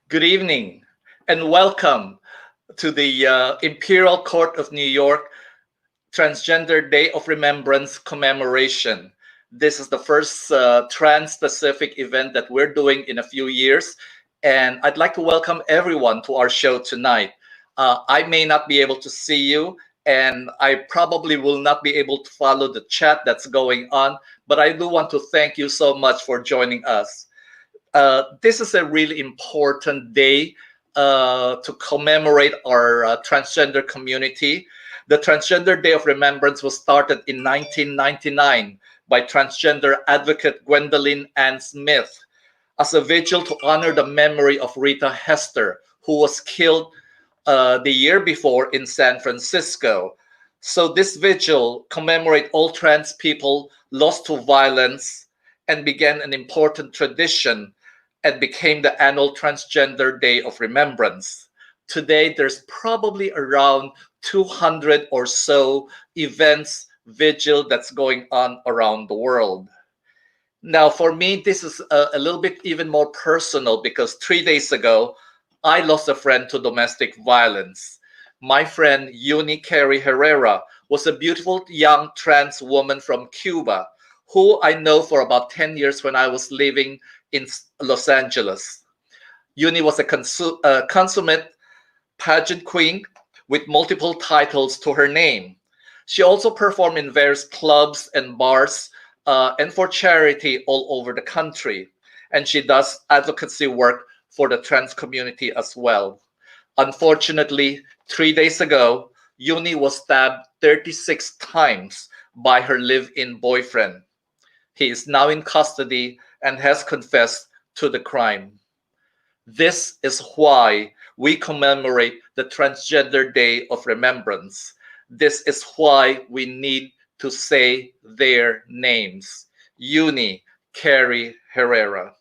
Good evening and welcome to the Imperial Court of New York Transgender Day of Remembrance commemoration. This is the first trans-specific event that we're doing in a few years, and I'd like to welcome everyone to our show tonight. I may not be able to see you, and I probably will not be able to follow the chat that's going on, but I do want to thank you so much for joining us. This is a really important day to commemorate our transgender community. The Transgender Day of Remembrance was started in 1999 by transgender advocate Gwendolyn Ann Smith as a vigil to honor the memory of Rita Hester, who was killed the year before in San Francisco. So this vigil commemorate all trans people lost to violence and began an important tradition and became the annual Transgender Day of Remembrance. Today, there's probably around 200 or so events, vigil that's going on around the world. Now, for me, this is a little bit even more personal because 3 days ago, I lost a friend to domestic violence. My friend, Uni Carey Herrera, was a beautiful young trans woman from Cuba who I know for about 10 years when I was living in Los Angeles. Uni was a consummate pageant queen with multiple titles to her name. She also performed in various clubs and bars and for charity all over the country. And she does advocacy work for the trans community as well. Unfortunately, 3 days ago, Uni was stabbed 36 times by her live-in boyfriend. He is now in custody and has confessed to the crime. This is why we commemorate the Transgender Day of Remembrance. This is why we need to say their names. Uni Carey Herrera.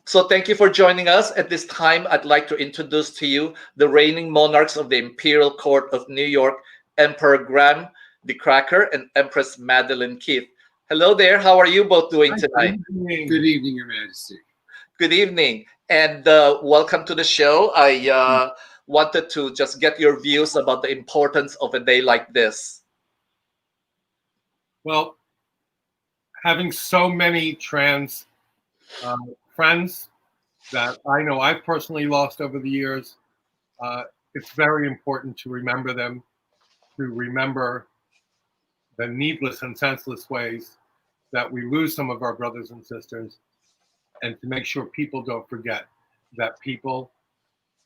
So thank you for joining us. At this time, I'd like to introduce to you the reigning monarchs of the Imperial Court of New York, Emperor Graham the Cracker and Empress Madeline Keith. Hello there. How are you both doing tonight? Good evening, Your Majesty. Good evening, and welcome to the show. I wanted to just get your views about the importance of a day like this. Well, having so many trans friends that I know I've personally lost over the years, it's very important to remember them, to remember the needless and senseless ways that we lose some of our brothers and sisters, and to make sure people don't forget that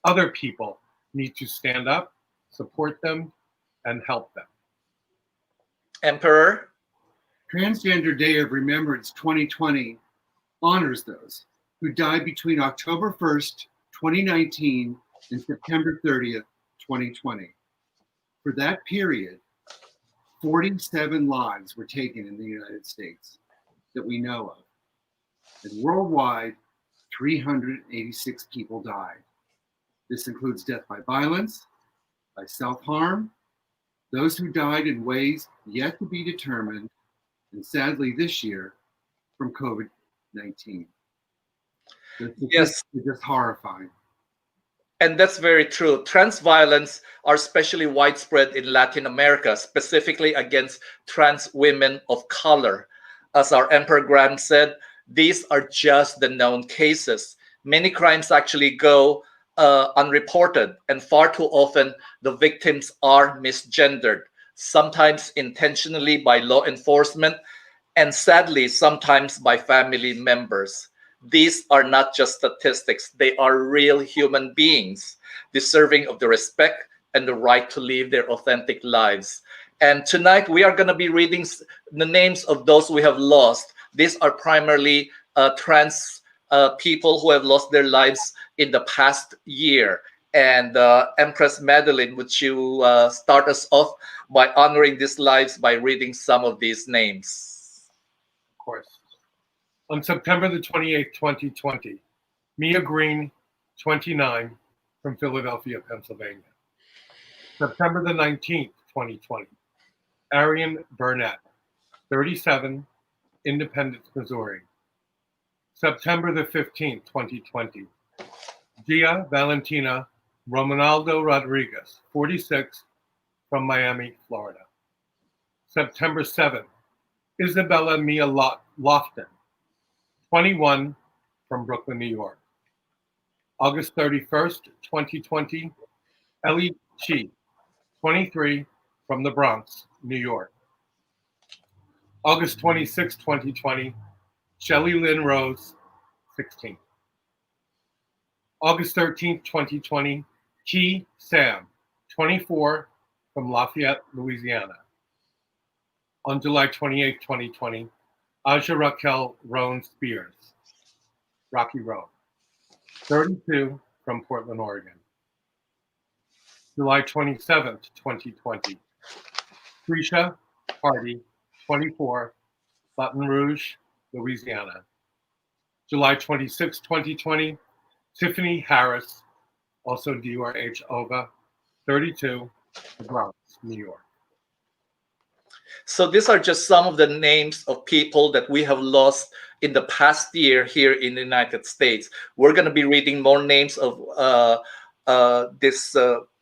other people need to stand up, support them, and help them. Emperor? Transgender Day of Remembrance 2020 honors those who died between October 1st, 2019 and September 30th, 2020. For that period, 47 lives were taken in the United States that we know of. And worldwide, 386 people died. This includes death by violence, by self-harm, those who died in ways yet to be determined, and sadly this year, from COVID-19. Yes. It's just horrifying. And that's very true. Trans violence are especially widespread in Latin America, specifically against trans women of color. As our Emperor Graham said, these are just the known cases. Many crimes actually go unreported, and far too often the victims are misgendered, sometimes intentionally by law enforcement, and sadly, sometimes by family members. These are not just statistics, they are real human beings deserving of the respect and the right to live their authentic lives. And tonight we are going to be reading the names of those we have lost. These are primarily trans people who have lost their lives in the past year. And Empress Madeline, would you start us off by honoring these lives by reading some of these names? Of course. On September the 28th, 2020, Mia Green, 29, from Philadelphia, Pennsylvania. September the 19th, 2020, Arian Burnett, 37, Independence, Missouri. September the 15th, 2020, Gia Valentina Romanaldo Rodriguez, 46, from Miami, Florida. September 7th, Isabella Mia Lofton, 21, from Brooklyn, New York. August 31st, 2020, Ellie Chi, 23, from the Bronx, New York. August 26, 2020, Shelley Lynn Rose, 16. August 13th, 2020, Key Sam, 24, from Lafayette, Louisiana. On July 28, 2020, Aja Raquel Roan Spears, Rocky Road, 32, from Portland, Oregon. July 27th, 2020, Trisha Hardy, 24, Baton Rouge, Louisiana. July 26, 2020, Tiffany Harris, also DRH OVA, 32, the Bronx, New York. So these are just some of the names of people that we have lost in the past year here in the United States. We're going to be reading more names of these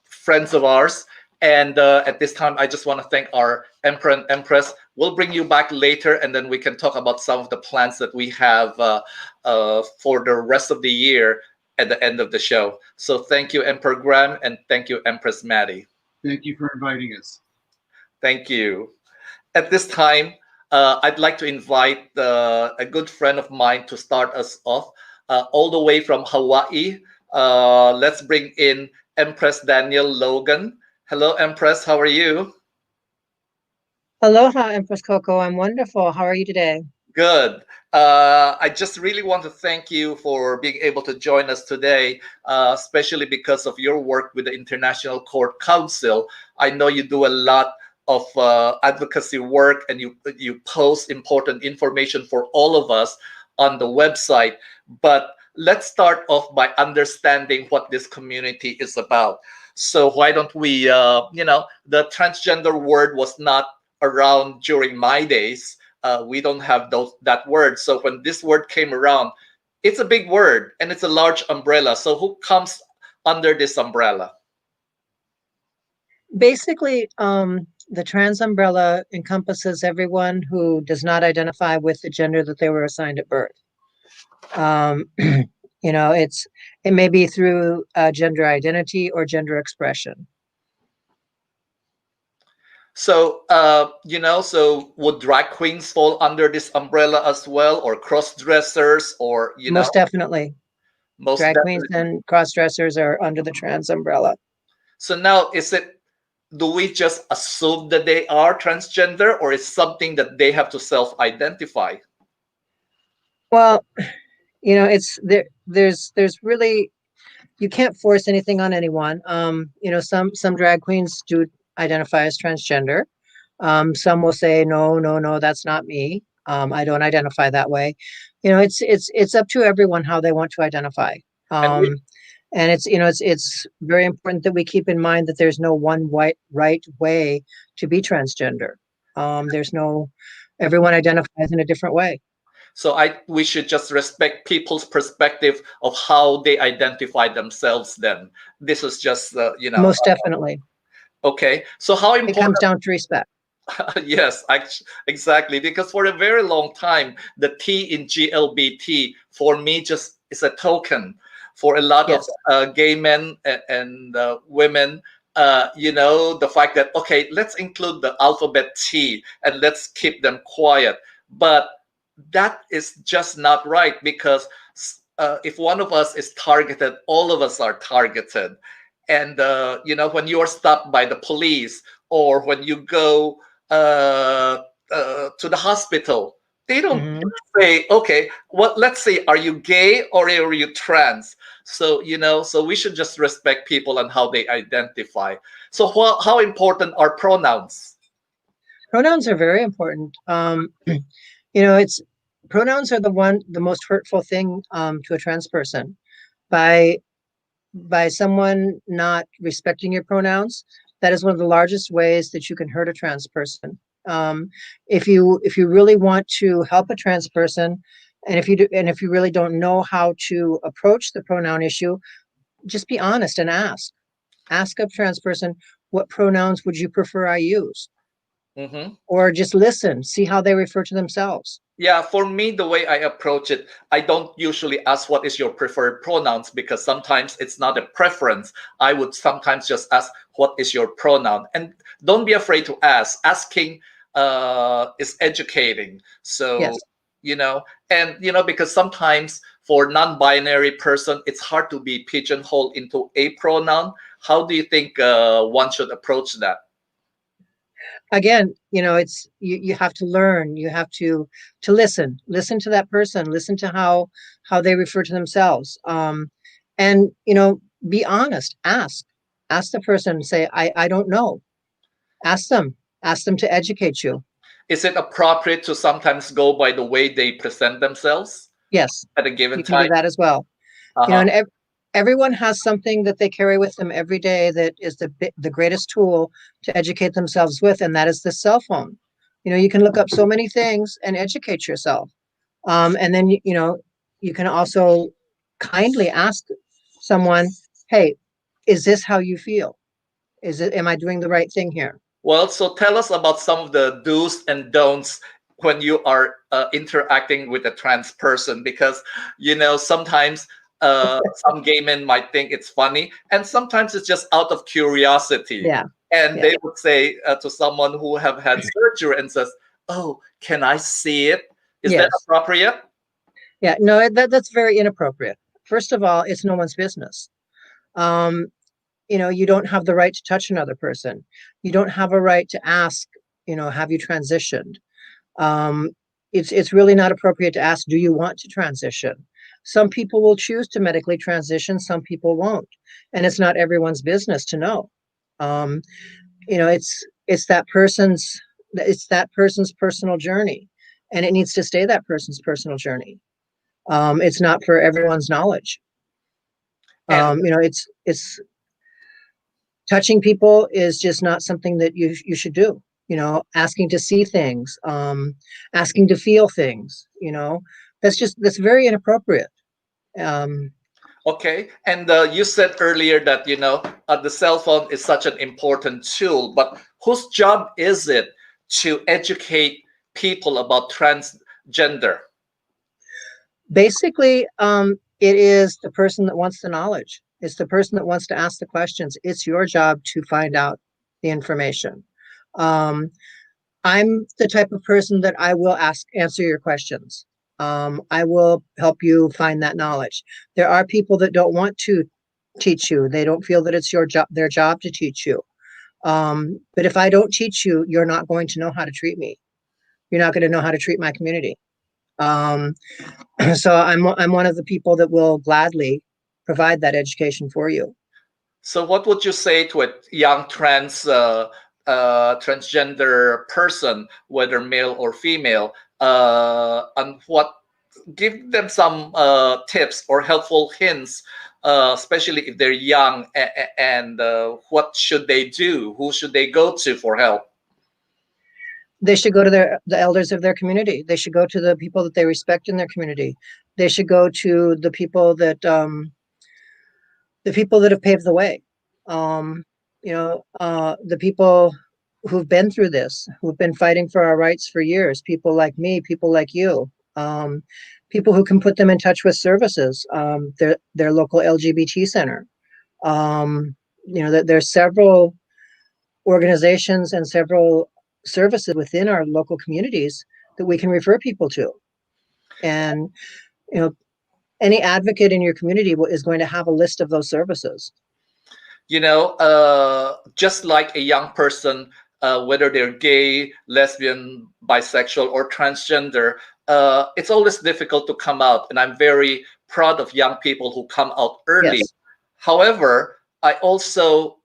friends of ours. And at this time, I just want to thank our Emperor and Empress. We'll bring you back later, and then we can talk about some of the plans that we have for the rest of the year at the end of the show. So thank you, Emperor Graham, and thank you, Empress Maddie. Thank you for inviting us. Thank you. At this time, I'd like to invite a good friend of mine to start us off, all the way from Hawaii. Let's bring in Empress Daniel Logan. Hello, Empress. How are you? Aloha, Empress Coco. I'm wonderful. How are you today? Good. I just really want to thank you for being able to join us today, especially because of your work with the International Court Council. I know you do a lot of advocacy work, and you post important information for all of us on the website. But let's start off by understanding what this community is about. So why don't we, the transgender word was not around during my days. We don't have that word. So when this word came around, it's a big word and it's a large umbrella. So who comes under this umbrella? Basically, the trans umbrella encompasses everyone who does not identify with the gender that they were assigned at birth. It may be through gender identity or gender expression. So, so would drag queens fall under this umbrella as well, or cross dressers, or, Most definitely. most Drag definitely. queens and cross dressers are under the trans umbrella. So now, do we just assume that they are transgender, or is something that they have to self-identify? Well, there's really, you can't force anything on anyone. Some drag queens do identify as transgender. Some will say, no, that's not me. I don't identify that way. It's up to everyone how they want to identify. And it's very important that we keep in mind that there's no one right way to be transgender. Everyone identifies in a different way. So we should just respect people's perspective of how they identify themselves then. This is just, Most definitely. Okay. So how important... It comes down to respect. Yes, exactly. Because for a very long time, the T in GLBT for me just is a token. For a lot Yes. of gay men and women, the fact that, okay, let's include the alphabet T and let's keep them quiet. But that is just not right, because if one of us is targeted, all of us are targeted. And, when you are stopped by the police, or when you go to the hospital, they don't say, okay, well, let's say, are you gay or are you trans? So, so we should just respect people and how they identify. So how important are pronouns? Pronouns are very important. Pronouns are the most hurtful thing to a trans person. By someone not respecting your pronouns, that is one of the largest ways that you can hurt a trans person. If you really want to help a trans person, and if you really don't know how to approach the pronoun issue, just be honest and ask a trans person, what pronouns would you prefer I use? Mm-hmm. Or just listen, see how they refer to themselves. Yeah, for me, the way I approach it, I don't usually ask what is your preferred pronouns, because sometimes it's not a preference. I would sometimes just ask what is your pronoun, and don't be afraid to ask. Asking is educating. So Yes. because sometimes for non-binary person, it's hard to be pigeonholed into a pronoun. How do you think one should approach that? Again, it's you have to learn, you have to listen to that person, listen to how they refer to themselves, and be honest, ask the person, say, I don't know. Ask them to educate you. Is it appropriate to sometimes go by the way they present themselves Yes, at a given you can do time? that as well. Uh-huh. And everyone has something that they carry with them every day that is the greatest tool to educate themselves with, and that is the cell phone. You can look up so many things and educate yourself. And then you can also kindly ask someone, hey, is this how you feel? Am I doing the right thing here? Well, so tell us about some of the do's and don'ts when you are interacting with a trans person, because sometimes some gay men might think it's funny, and sometimes it's just out of curiosity, Yeah. and Yeah. they would say to someone who have had surgery and says, "Oh, can I see it?" Is that Yes. appropriate? Yeah. No, that's very inappropriate. First of all, it's no one's business. Um, you don't have the right to touch another person. You don't have a right to ask, have you transitioned? Um, it's really not appropriate to ask, do you want to transition? Some people will choose to medically transition, some people won't. And it's not everyone's business to know. Um, it's that person's personal journey, and it needs to stay that person's personal journey. It's not for everyone's knowledge. And It's touching people is just not something that you should do. Asking to see things, asking to feel things, that's very inappropriate. um okay, and you said earlier that the cell phone is such an important tool, but whose job is it to educate people about transgender? Basically, it is the person that wants the knowledge. It's the person that wants to ask the questions. It's your job to find out the information. um I'm the type of person that I will answer your questions. I will help you find that knowledge. There are people that don't want to teach you. They don't feel that it's their job to teach you. But if I don't teach you, you're not going to know how to treat me. You're not going to know how to treat my community. Um, so I'm one of the people that will gladly provide that education for you. So, what would you say to a young transgender person, whether male or female, and what give them some tips or helpful hints, especially if they're young, and what should they do? Who should they go to for help? They should go to the elders of their community. They should go to the people that they respect in their community. They should go to the people that have paved the way. The people who've been through this, who've been fighting for our rights for years. People like me, people like you, people who can put them in touch with services, their local LGBT center. There's several organizations and several services within our local communities that we can refer people to. And, you know, any advocate in your community is going to have a list of those services. Just like a young person, whether they're gay, lesbian, bisexual, or transgender, it's always difficult to come out. And I'm very proud of young people who come out early. Yes. However, I also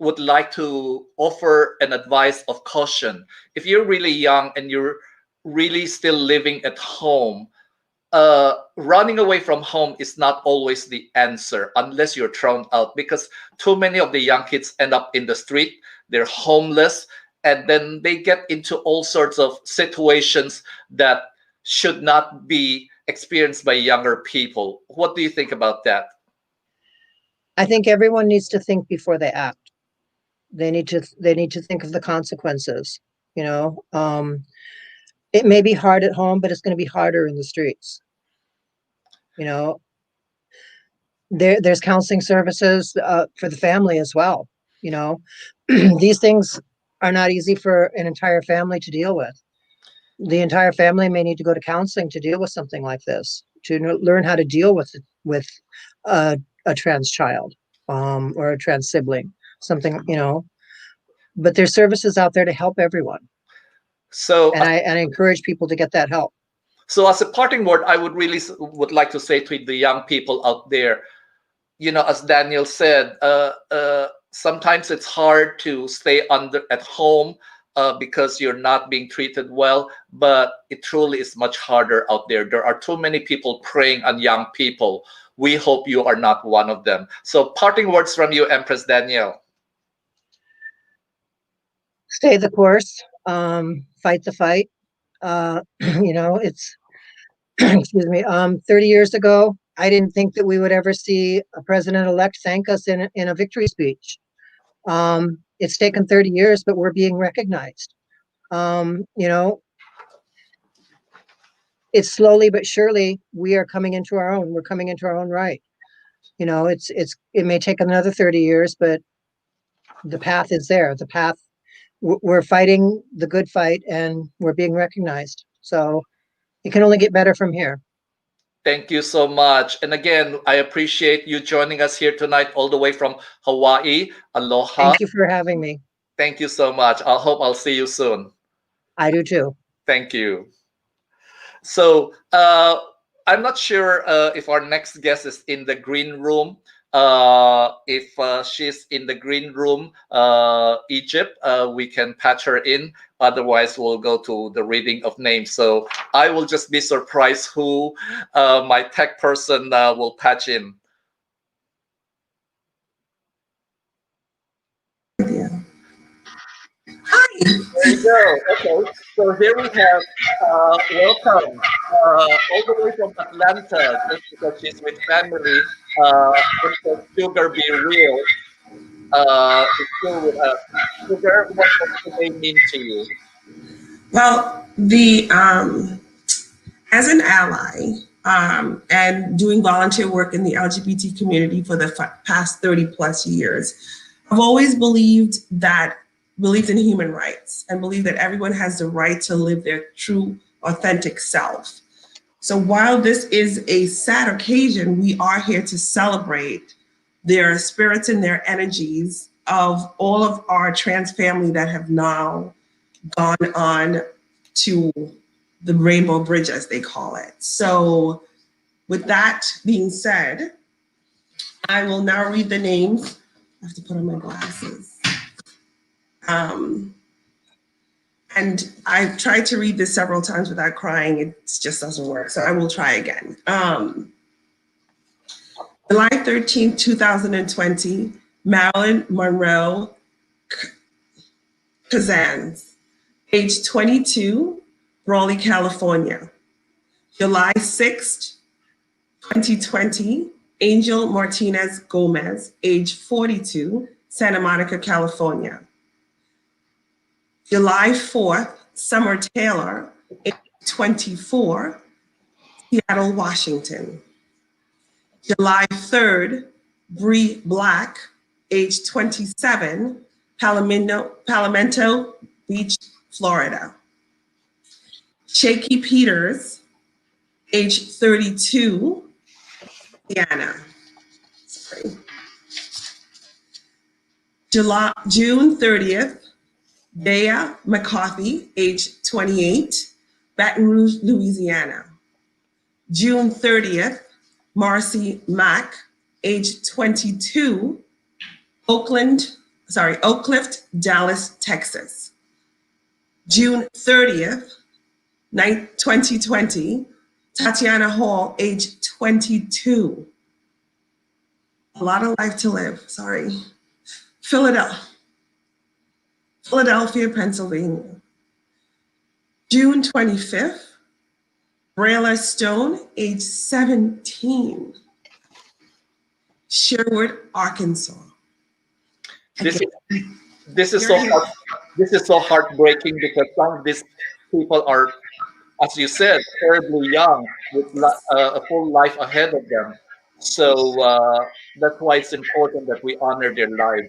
would like to offer an advice of caution. If you're really young and you're really still living at home, running away from home is not always the answer unless you're thrown out, because too many of the young kids end up in the street. They're homeless, and then they get into all sorts of situations that should not be experienced by younger people. What do you think about that? I think everyone needs to think before they act. They need to think of the consequences. You know, it may be hard at home, but it's going to be harder in the streets. You know, there's counseling services for the family as well. You know, these things are not easy for an entire family to deal with. The entire family may need to go to counseling to deal with something like this, to learn how to deal with a trans child, or a trans sibling, something, you know. But there's services out there to help everyone, So, and I encourage people to get that help. so as a parting word, I would really would like to say to the young people out there, you know, as Daniel said, sometimes it's hard to stay at home because you're not being treated well, but it truly is much harder out there. There are too many people preying on young people. We hope you are not one of them. So, parting words from you, Empress Danielle. Stay the course, fight the fight. You know, it's excuse me. 30 years ago, I didn't think that we would ever see a president-elect thank us in a victory speech. It's taken 30 years, but we're being recognized. You know, it's slowly but surely we are coming into our own. We're coming into our own right. You know, it may take another 30 years, but the path is there. The path, we're fighting the good fight, and we're being recognized. So it can only get better from here. Thank you so much. And again, I appreciate you joining us here tonight, all the way from Hawaii. Aloha. Thank you for having me. Thank you so much. I hope I'll see you soon. I do too. Thank you. So I'm not sure if our next guest is in the green room. If she's in the green room, Egypt, we can patch her in. Otherwise, we'll go to the reading of names. So I will just be surprised who my tech person will patch in. Hi. There you go. Okay, so here we have welcome all the way from Atlanta, just because she's with family. Princess Sugar Be Real is still with us. Sugar, what does today mean to you? Well, the as an ally and doing volunteer work in the LGBT community for the past 30 plus years, I've always believed in human rights and believe that everyone has the right to live their true, authentic self. So while this is a sad occasion, we are here to celebrate their spirits and their energies of all of our trans family that have now gone on to the Rainbow Bridge, as they call it. So with that being said, I will now read the names. I have to put on my glasses. And I've tried to read this several times without crying. It just doesn't work. So I will try again. July 13th, 2020, Marilyn Monroe Kazans, age 22, Raleigh, California. July 6th, 2020, Angel Martinez Gomez, age 42, Santa Monica, California. July 4th, Summer Taylor, age 24, Seattle, Washington. July 3rd, Bree Black, age 27, Palomento Beach, Florida. Shaky Peters, age 32, Indiana. Sorry. June 30th, Dea McCarthy, age 28, Baton Rouge, Louisiana. June 30th, Marcy Mack, age 22, Oak Cliff, Dallas, Texas. June 30th, 2020, Tatiana Hall, age 22. A lot of life to live, sorry. Philadelphia, Pennsylvania. June 25th, Brayla Stone, age 17. Sherwood, Arkansas. This is so this is so heartbreaking because some of these people are, as you said, terribly young with a full life ahead of them. So that's why it's important that we honor their lives.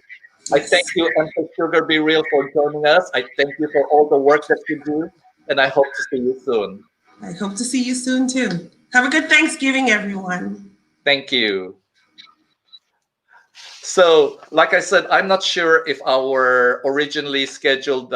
I thank Yes. you, Empress Sugar Be Real, for joining us. I thank you for all the work that you do, and I hope to see you soon. I hope to see you soon too. Have a good Thanksgiving, everyone. Thank you. So, like I said, I'm not sure if our originally scheduled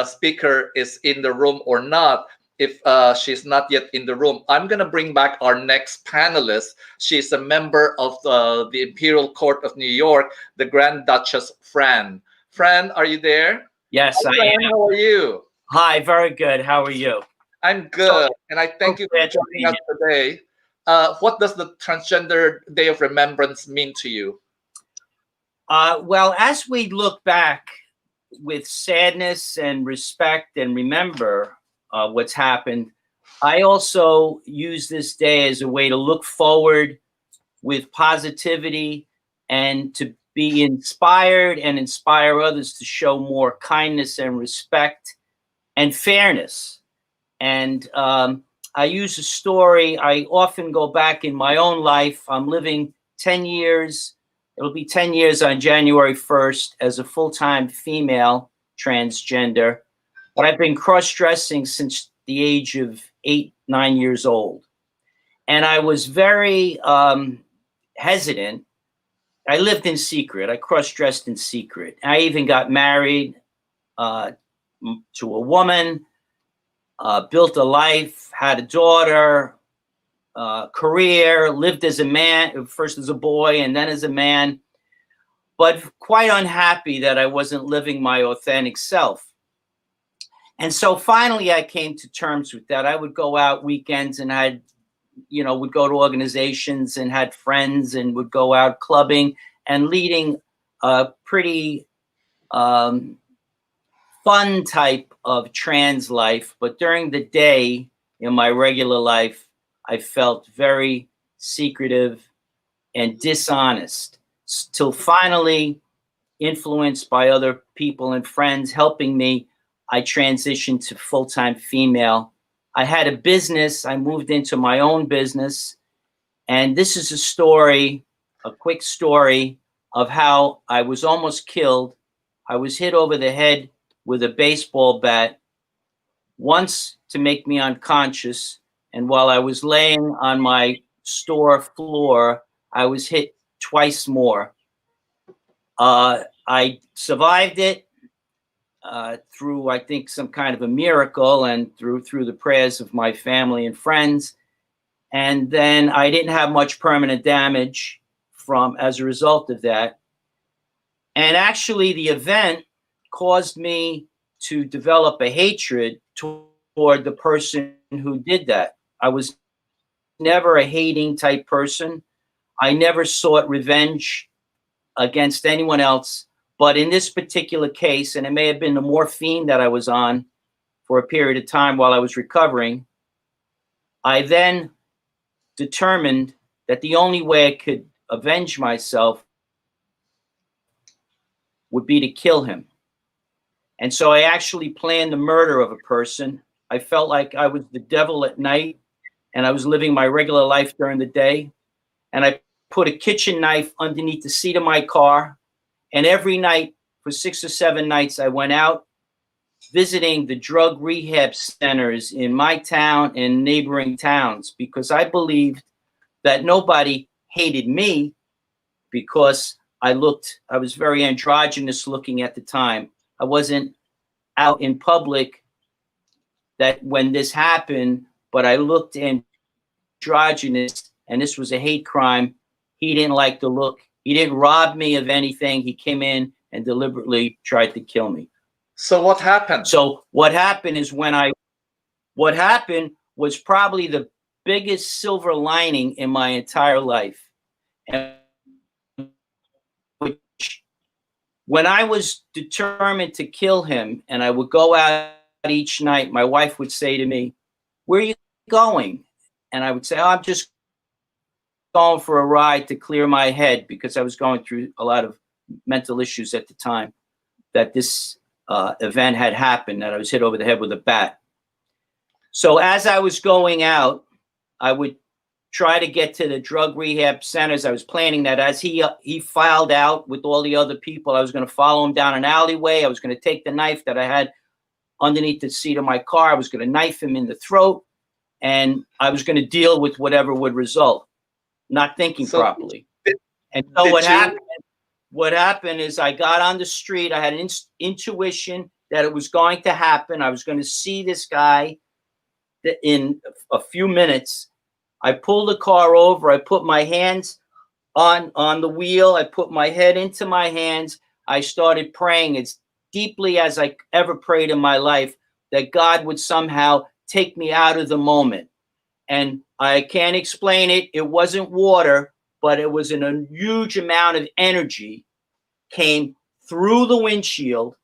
speaker is in the room or not. If she's not yet in the room, I'm going to bring back our next panelist. She's a member of the Imperial Court of New York, the Grand Duchess Fran. Fran, are you there? Yes, Hi, I Fran, am. how are you? Hi, very good. How are you? I'm good, and I thank you for glad to joining be us today. What does the Transgender Day of Remembrance mean to you? Well, as we look back with sadness and respect and remember what's happened, I also use this day as a way to look forward with positivity and to be inspired and inspire others to show more kindness and respect and fairness. And I use a story. I often go back in my own life. I'm living 10 years. It'll be 10 years on January 1st as a full-time female transgender. But I've been cross-dressing since the age of 8, 9 years old. And I was very hesitant. I lived in secret. I cross-dressed in secret. I even got married to a woman. Built a life, had a daughter, career, lived as a man, first as a boy and then as a man, but quite unhappy that I wasn't living my authentic self. And so finally I came to terms with that. I would go out weekends and would go to organizations and had friends and would go out clubbing and leading a pretty fun type of trans life, but during the day in my regular life, I felt very secretive and dishonest till finally, influenced by other people and friends helping me, I transitioned to full-time female. I had a business. I moved into my own business. And this is a story, a quick story of how I was almost killed. I was hit over the head with a baseball bat, once to make me unconscious. And while I was laying on my store floor, I was hit twice more. I survived it through, I think, some kind of a miracle and through the prayers of my family and friends. And then I didn't have much permanent damage as a result of that. And actually the event caused me to develop a hatred toward the person who did that. I was never a hating type person. I never sought revenge against anyone else. But in this particular case, and it may have been the morphine that I was on for a period of time while I was recovering, I then determined that the only way I could avenge myself would be to kill him. And so I actually planned the murder of a person. I felt like I was the devil at night and I was living my regular life during the day. And I put a kitchen knife underneath the seat of my car. And every night for 6 or 7 nights, I went out visiting the drug rehab centers in my town and neighboring towns because I believed that nobody hated me because I was very androgynous looking at the time. I wasn't out in public that when this happened, but I looked androgynous and this was a hate crime. He didn't like the look. He didn't rob me of anything. He came in and deliberately tried to kill me. So what happened? So what happened is what happened was probably the biggest silver lining in my entire life. And when I was determined to kill him and I would go out each night, my wife would say to me, "Where are you going?" And I would say, "Oh, I'm just going for a ride to clear my head because I was going through a lot of mental issues at the time that this event had happened, that I was hit over the head with a bat. So as I was going out, I would try to get to the drug rehab centers. I was planning that as he filed out with all the other people, I was going to follow him down an alleyway. I was going to take the knife that I had underneath the seat of my car. I was going to knife him in the throat, and I was going to deal with whatever would result, not thinking properly. And so what happened is I got on the street. I had an intuition that it was going to happen. I was going to see this guy in a few minutes. I pulled the car over. I put my hands on the wheel. I put my head into my hands. I started praying as deeply as I ever prayed in my life that God would somehow take me out of the moment. And I can't explain it. It wasn't water, but it was a huge amount of energy came through the windshield,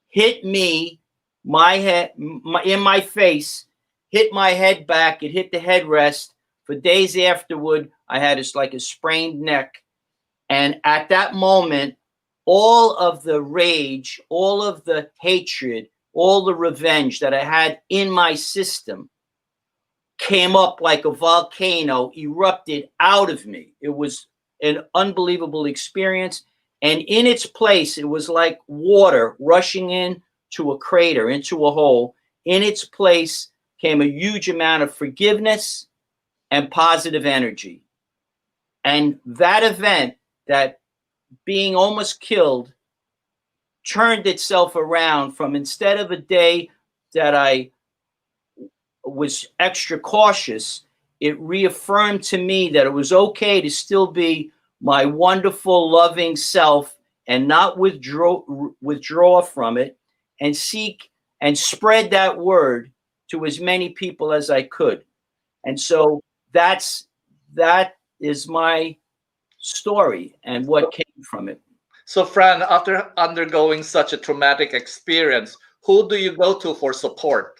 hit me, my head, in my face, hit my head back. It hit the headrest. For days afterward, I had like a sprained neck. And at that moment, all of the rage, all of the hatred, all the revenge that I had in my system came up like a volcano, erupted out of me. It was an unbelievable experience. And in its place, it was like water rushing in to a crater, into a hole. In its place came a huge amount of forgiveness and positive energy. And that event, that being almost killed, turned itself around from, instead of a day that I was extra cautious, it reaffirmed to me that it was okay to still be my wonderful, loving self and not withdraw from it, and seek and spread that word to as many people as I could. And so that is my story and what came from it. So, Fran, after undergoing such a traumatic experience, who do you go to for support?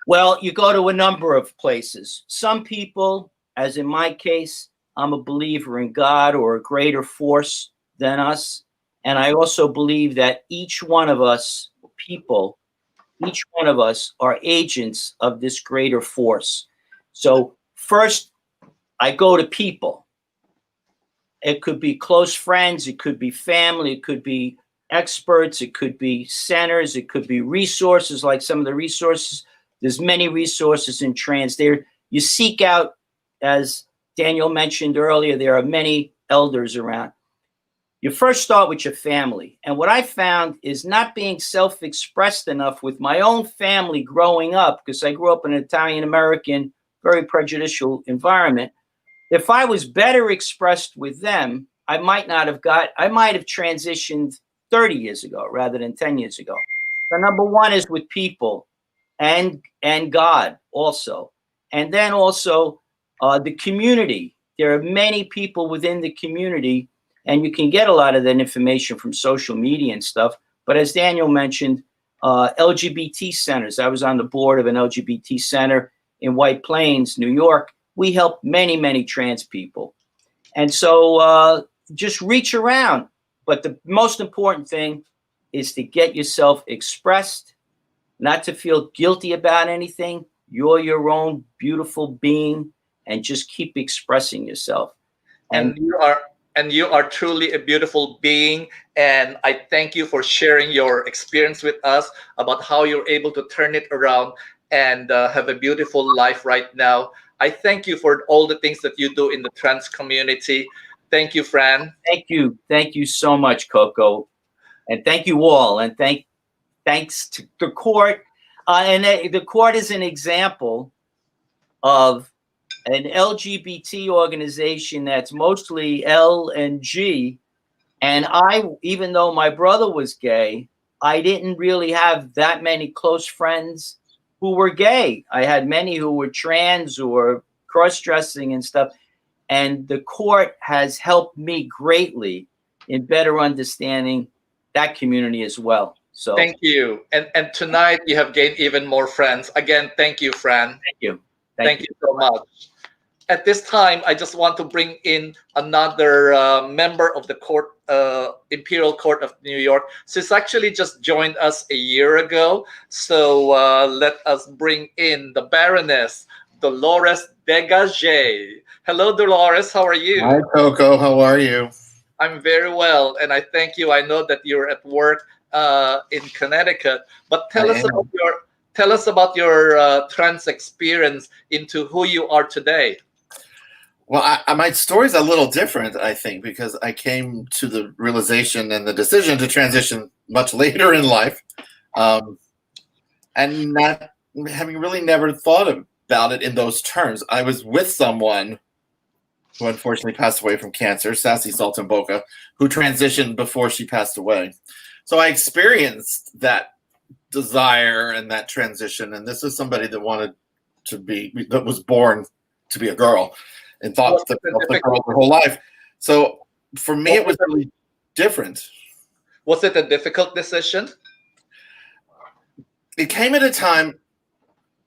Well, you go to a number of places. Some people, as in my case, I'm a believer in God or a greater force than us. And I also believe that each one of us people, each one of us are agents of this greater force. So first, I go to people. It could be close friends, it could be family, it could be experts, it could be centers, it could be resources, like some of the resources. There's many resources in trans. You seek out, as Daniel mentioned earlier, there are many elders around. You first start with your family. And what I found is not being self-expressed enough with my own family growing up, because I grew up in an Italian-American, very prejudicial environment. If I was better expressed with them, I might have transitioned 30 years ago rather than 10 years ago. So number one is with people and God also. And then also the community. There are many people within the community, and you can get a lot of that information from social media and stuff. But as Daniel mentioned, LGBT centers. I was on the board of an LGBT center in White Plains, New York. We help many, many trans people. And so just reach around. But the most important thing is to get yourself expressed, not to feel guilty about anything. You're your own beautiful being, and just keep expressing yourself. And you are truly a beautiful being. And I thank you for sharing your experience with us about how you're able to turn it around and have a beautiful life right now. I thank you for all the things that you do in the trans community. Thank you, Fran. Thank you. Thank you so much, Coco. And thank you all. And thanks to the court. And the court is an example of an LGBT organization that's mostly L and G. And even though my brother was gay, I didn't really have that many close friends who were gay. I had many who were trans or cross-dressing and stuff. And the court has helped me greatly in better understanding that community as well. So thank you. And tonight you have gained even more friends. Again, thank you, Fran. Thank you. Thank you so much. at this time, I just want to bring in another member of the court, Imperial Court of New York. She's actually just joined us a year ago. So let us bring in the Baroness, Dolores Vega. Hello, Dolores. How are you? Hi, Coco. How are you? I'm very well, and I thank you. I know that you're at work in Connecticut, but tell us about your trans experience into who you are today. Well, my story's a little different, I think, because I came to the realization and the decision to transition much later in life, and not having really never thought about it in those terms. I was with someone who unfortunately passed away from cancer, Sassy Salton-Boca, who transitioned before she passed away. So I experienced that desire and that transition, and this is somebody that was born to be a girl and thought that the girl her whole life. So for me, it was really different. Was it a difficult decision? It came at a time,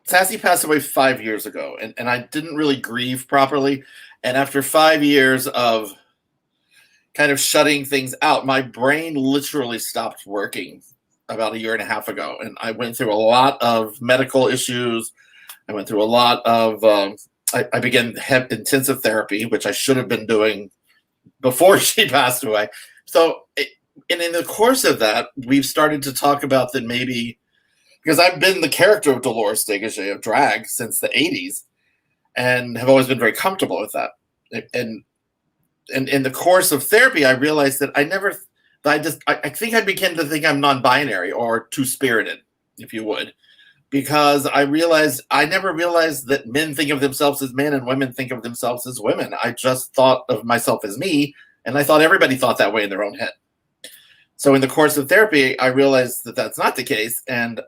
Sassy passed away 5 years ago, and I didn't really grieve properly. And after 5 years of kind of shutting things out, my brain literally stopped working about a year and a half ago. And I went through a lot of medical issues. I went through a lot of, I began intensive therapy, which I should have been doing before she passed away. So, and in the course of that, we've started to talk about that maybe, because I've been the character of Dolores Vega of drag since the 80s and have always been very comfortable with that. And in the course of therapy, I realized that I think I began to think I'm non-binary or two-spirited, if you would, because I never realized that men think of themselves as men and women think of themselves as women. I just thought of myself as me, and I thought everybody thought that way in their own head. So in the course of therapy, I realized that that's not the case, and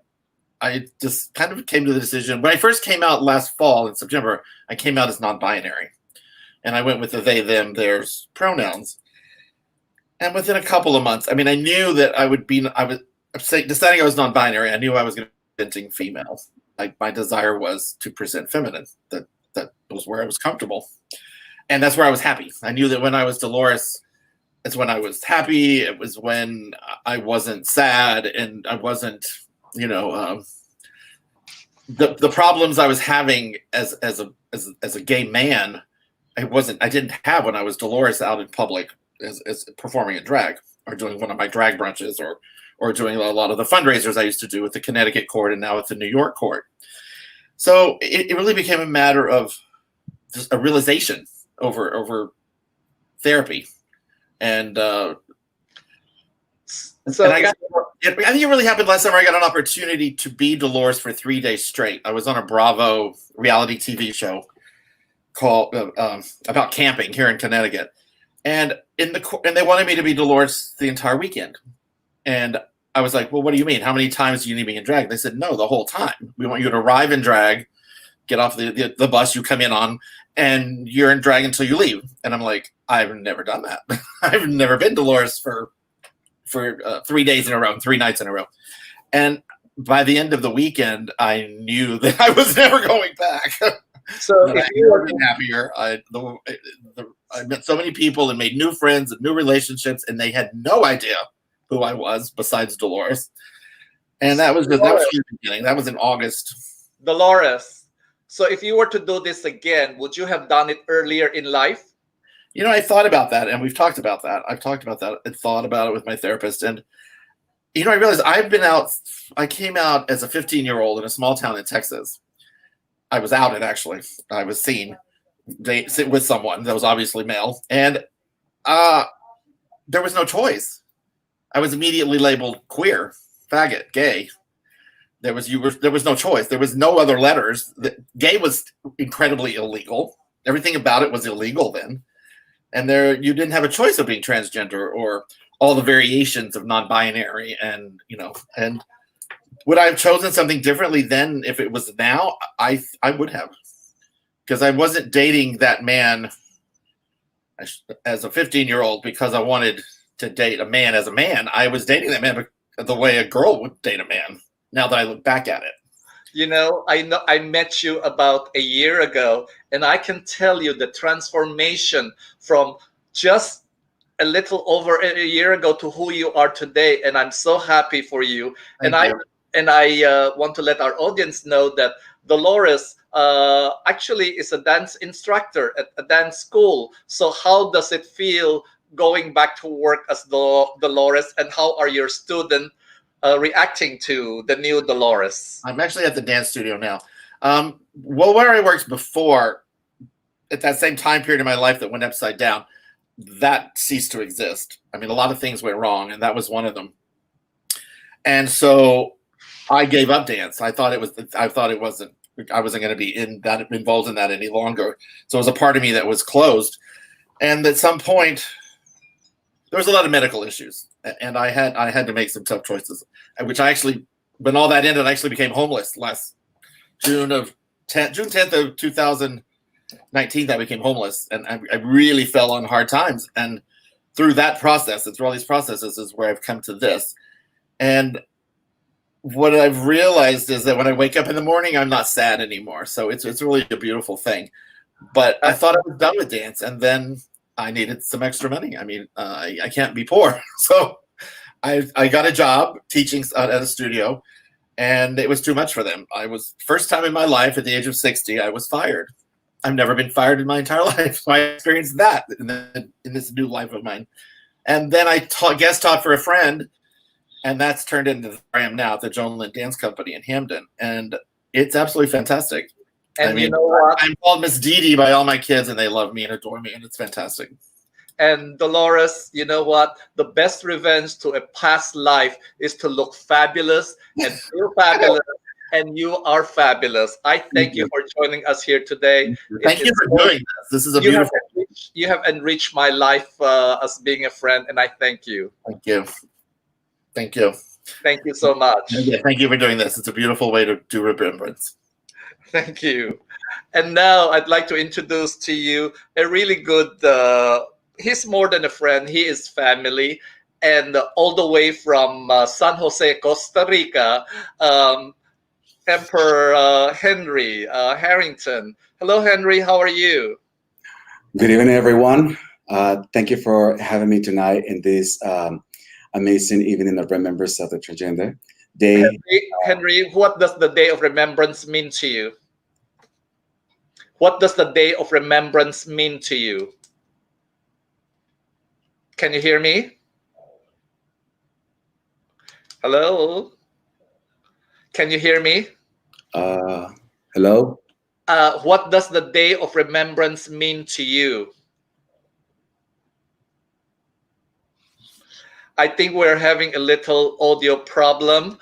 I just kind of came to the decision. When I first came out last fall in September, I came out as non-binary, and I went with the they, them, theirs pronouns. And within a couple of months, I mean, I knew that deciding I was non-binary. I knew I was going to be presenting females. My desire was to present feminine. That was where I was comfortable, and that's where I was happy. I knew that when I was Dolores, it's when I was happy. It was when I wasn't sad, and I wasn't, the problems I was having as a gay man. I didn't have when I was Dolores out in public as performing in drag or doing one of my drag brunches or doing a lot of the fundraisers I used to do with the Connecticut court and now with the New York court. So it really became a matter of just a realization over therapy. And I think it really happened last summer. I got an opportunity to be Dolores for 3 days straight. I was on a Bravo reality TV show called about camping here in Connecticut, and they wanted me to be Dolores the entire weekend. And I was like, well, what do you mean? How many times do you need me in drag? They said, no, the whole time. We want you to arrive in drag, get off the bus you come in on, and you're in drag until you leave. And I'm like, I've never done that. I've never been Dolores for 3 days in a row, 3 nights in a row. And by the end of the weekend, I knew that I was never going back. So if you were happier, I met so many people and made new friends and new relationships, and they had no idea who I was besides Dolores. And that was the beginning. That was in August. Dolores, so if you were to do this again, would you have done it earlier in life? I thought about that, and we've talked about that. I've talked about that and thought about it with my therapist. And, I realized I came out as a 15-year-old in a small town in Texas. I was outed, actually. I was seen with someone that was obviously male. And there was no choice. I was immediately labeled queer, faggot, gay. There was no choice. There was no other letters. Gay was incredibly illegal. Everything about it was illegal then. And you didn't have a choice of being transgender or all the variations of non-binary. And would I have chosen something differently then if it was now? I would have. Because I wasn't dating that man as a 15-year-old because I wanted to date a man as a man. I was dating that man the way a girl would date a man, now that I look back at it. I met you about a year ago, and I can tell you the transformation from just a little over a year ago to who you are today, and I'm so happy for you. Thank and you. I want to let our audience know that Dolores actually is a dance instructor at a dance school. So how does it feel going back to work as Dolores, and how are your students reacting to the new Dolores? I'm actually at the dance studio now. Well, where I worked before, at that same time period in my life that went upside down, that ceased to exist. I mean, a lot of things went wrong, and that was one of them. And so I gave up dance. I thought it wasn't. I wasn't going to be involved in that any longer. So it was a part of me that was closed. And at some point, there was a lot of medical issues, and I had to make some tough choices. Which I actually, when all that ended, I actually became homeless last June 10th of 2019. I became homeless, and I really fell on hard times. And through that process, and through all these processes, is where I've come to this. And what I've realized is that when I wake up in the morning, I'm not sad anymore. So it's really a beautiful thing. But I thought I was done with dance, and then I needed some extra money. I mean, I can't be poor. So I got a job teaching at a studio, and it was too much for them. First time in my life at the age of 60, I was fired. I've never been fired in my entire life. So I experienced that in this new life of mine. And then I guest taught for a friend, and that's turned into where I am now at the Joan Lynn Dance Company in Hamden. And it's absolutely fantastic. And you know what? I'm called Miss Dee Dee by all my kids, and they love me and adore me, and it's fantastic. And Dolores, you know what? The best revenge to a past life is to look fabulous and feel fabulous. And you are fabulous. I thank you for joining us here today. Thank you for doing this. This is a beautiful. You have enriched my life as being a friend, and I thank you. Thank you. Thank you. Thank you so much. Yeah, thank you for doing this. It's a beautiful way to do remembrance. Thank you. And now I'd like to introduce to you a really good, he's more than a friend, he is family. And all the way from San Jose, Costa Rica, Emperor Henry Harrington. Hello, Henry. How are you? Good evening, everyone. Thank you for having me tonight in this amazing evening of remembrance of the Transgender Day. Henry, what does the Day of Remembrance mean to you? What does the Day of Remembrance mean to you? Can you hear me? Hello? Can you hear me? Hello? What does the Day of Remembrance mean to you? I think we're having a little audio problem.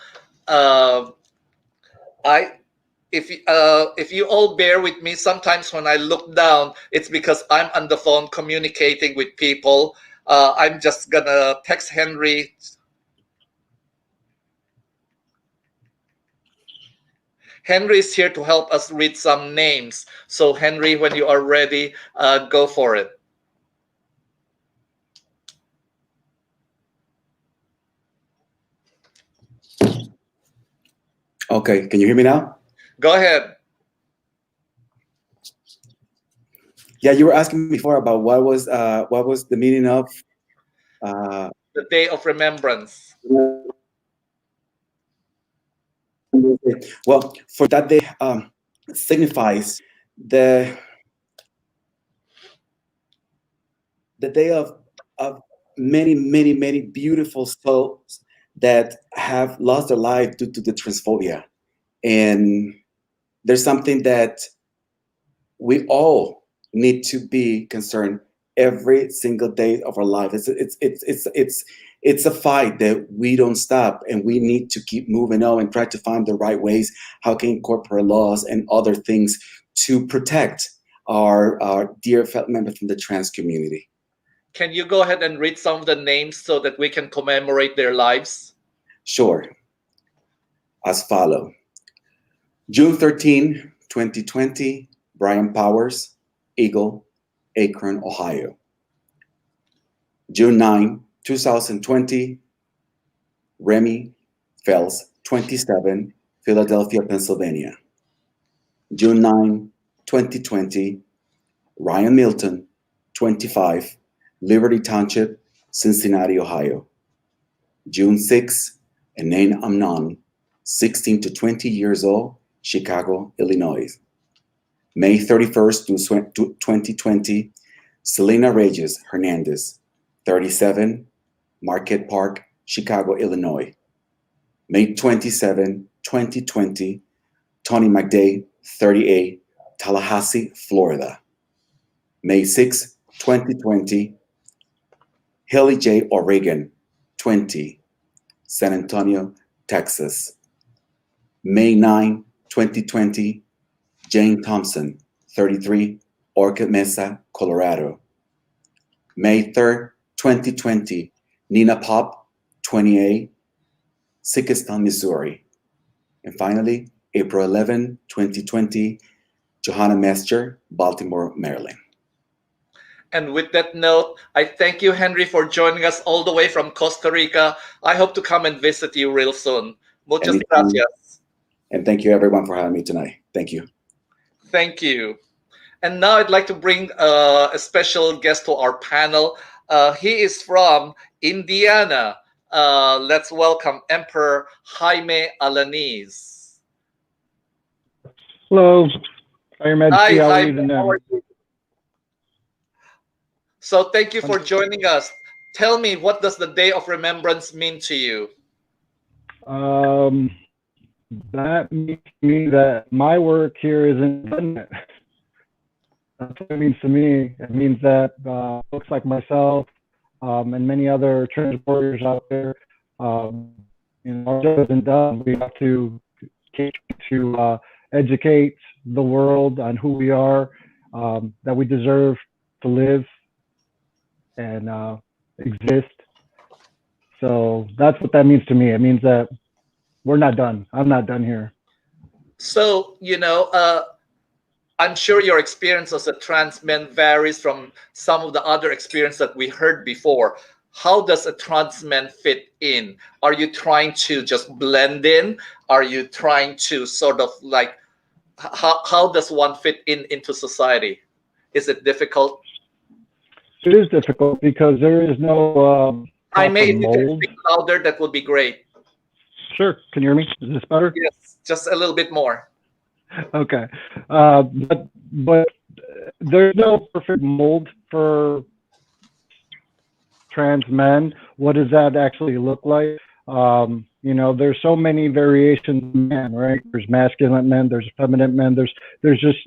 If you all bear with me, sometimes when I look down, it's because I'm on the phone communicating with people. I'm just gonna text Henry. Henry is here to help us read some names. So Henry, when you are ready, go for it. Okay, can you hear me now? Go ahead. Yeah, you were asking before about what was the meaning of the Day of Remembrance. Well, for that day signifies the day of many beautiful souls that have lost their life due to the transphobia. And there's something that we all need to be concerned every single day of our life. It's a fight that we don't stop, and we need to keep moving on and try to find the right ways how can incorporate laws and other things to protect our dear fellow members from the trans community. Can you go ahead and read some of the names so that we can commemorate their lives? Sure. As follow. June 13, 2020, Brian Powers, Eagle, Akron, Ohio. June 9, 2020, Remy Fels, 27, Philadelphia, Pennsylvania. June 9, 2020, Ryan Milton, 25, Liberty Township, Cincinnati, Ohio. June 6, Enain Amnon, 16 to 20 years old, Chicago, Illinois. May 31st through 2020, Selena Reyes Hernandez, 37, Marquette Park, Chicago, Illinois. May 27, 2020, Tony McDay, 38, Tallahassee, Florida. May 6, 2020, Haley J. O'Regan, 20, San Antonio, Texas. May 9, 2020, Jane Thompson, 33, Orchid Mesa, Colorado. May 3rd, 2020, Nina Pop, 28, Sickiston, Missouri. And finally, April 11, 2020, Johanna Mester, Baltimore, Maryland. And with that note, I thank you, Henry, for joining us all the way from Costa Rica. I hope to come and visit you real soon. Muchas Anytime. gracias. And thank you, everyone, for having me tonight. Thank you. Thank you. And now I'd like to bring a special guest to our panel. He is from Indiana. Let's welcome Emperor Jaime Alanis. Hello. Hi, Med. Hi, How are Jaime. you tonight? How are you? So thank you for joining us. Tell me, what does the Day of Remembrance mean to you? That means to me that my work here isn't done yet. That's what it means to me. It means that folks like myself and many other trans warriors out there, our job isn't done. We have to educate the world on who we are, that we deserve to live and exist. So that's what that means to me. It means that we're not done. I'm not done here. So, I'm sure your experience as a trans man varies from some of the other experience that we heard before. How does a trans man fit in? Are you trying to just blend in? Are you trying to sort of like, how does one fit into society? Is it difficult? It is difficult because there is no I may, if you can mold. speak louder, that would be great. Sure. Can you hear me? Is this better? Yes, just a little bit more. Okay. But there's no perfect mold for trans men. What does that actually look like? There's so many variations of men, right? There's masculine men, there's feminine men, there's just,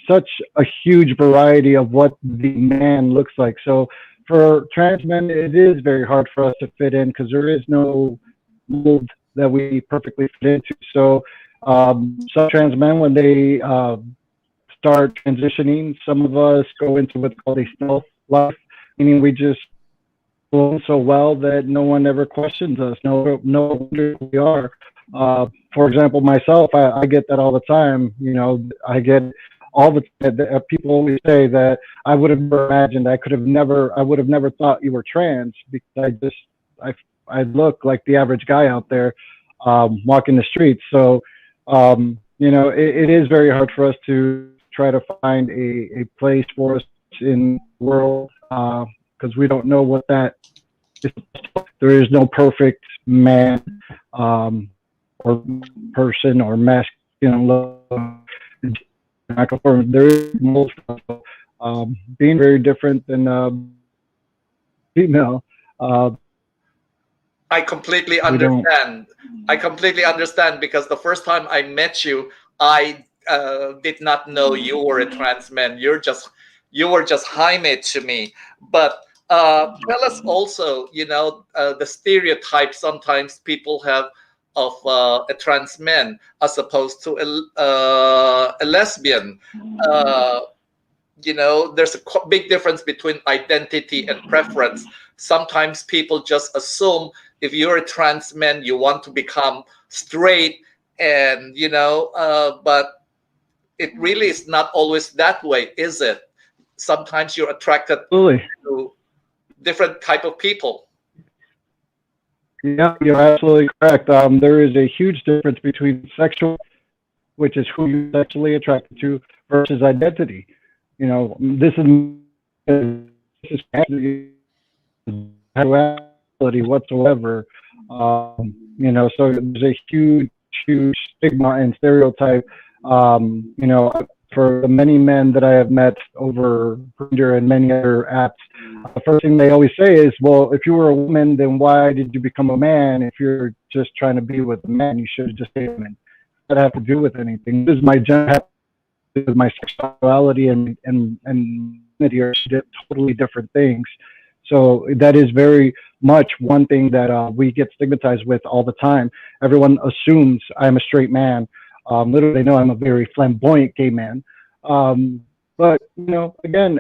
such a huge variety of what the man looks like. So for trans men, it is very hard for us to fit in because there is no mold that we perfectly fit into. So some trans men, when they start transitioning, some of us go into what's called a stealth life, meaning we just flow so well that no one ever questions us. No wonder who we are. For example, myself, I get that all the time. I get all the people always say that I would have never imagined. I would have never thought you were trans because I look like the average guy out there walking the streets. So it is very hard for us to try to find a place for us in the world because we don't know what that is. There is no perfect man or person or masculine. There is most being very different than female. I completely understand. I completely understand because the first time I met you, I did not know you were a trans man. You were just Jaime to me. But tell us also, the stereotype sometimes people have of a trans man as opposed to a lesbian. There's a big difference between identity and preference. Sometimes people just assume if you're a trans man, you want to become straight, and but it really is not always that way, is it? Sometimes you're attracted to different type of people. Yeah, you're absolutely correct. There is a huge difference between sexual, which is who you're sexually attracted to, versus identity. You know, this is sexuality whatsoever. You know, so there's a huge, huge stigma and stereotype. You know, for the many men that I have met over Grindr and many other apps, the first thing they always say is, "Well, if you were a woman, then why did you become a man? If you're just trying to be with a man, you should have just stayed a woman." That have to do with anything. This is my gender, my sexuality, and identity are totally different things. So that is very much one thing that we get stigmatized with all the time. Everyone assumes I'm a straight man. Little they know I'm a very flamboyant gay man. But you know, again,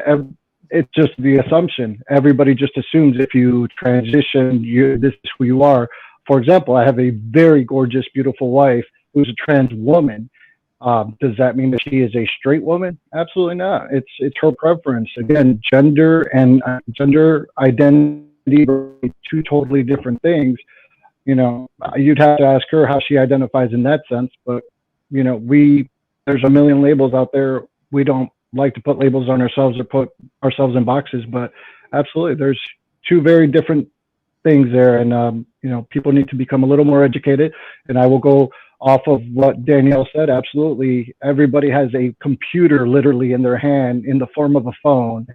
it's just the assumption. Everybody just assumes if you transition, this is who you are. For example, I have a very gorgeous, beautiful wife who's a trans woman. Does that mean that she is a straight woman? Absolutely not. It's her preference. Again, gender and gender identity are two totally different things. You know, you'd have to ask her how she identifies in that sense. But you know, there's a million labels out there. We don't like to put labels on ourselves or put ourselves in boxes. But absolutely, there's two very different things there, and you know, people need to become a little more educated. And I will go off of what Danielle said. Absolutely, everybody has a computer literally in their hand in the form of a phone.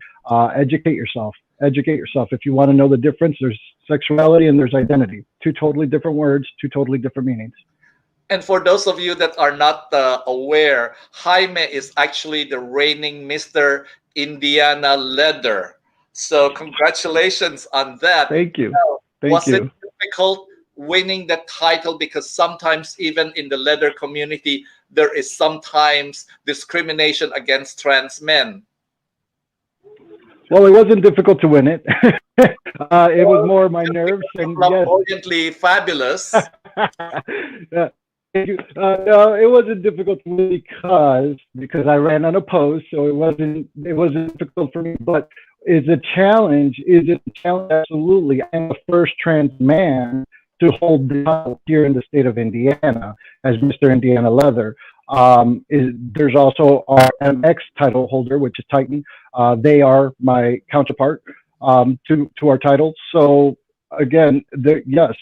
Educate yourself. Educate yourself. If you want to know the difference, there's sexuality and there's identity. Two totally different words, two totally different meanings. And for those of you that are not aware, Jaime is actually the reigning Mr. Indiana Leather. So congratulations on that. Thank you. Was it difficult winning that title? Because sometimes even in the leather community, there is sometimes discrimination against trans men. Well, it wasn't difficult to win it. It was more my nerves. And flamboyantly fabulous. Yeah. No, it wasn't difficult to win because I ran unopposed, so it wasn't difficult for me. But is it a challenge? Is it a challenge? Absolutely. I'm the first trans man to hold the title here in the state of Indiana as Mr. Indiana Leather. There's also our MX title holder, which is Titan. They are my counterpart to our titles. So again, yes,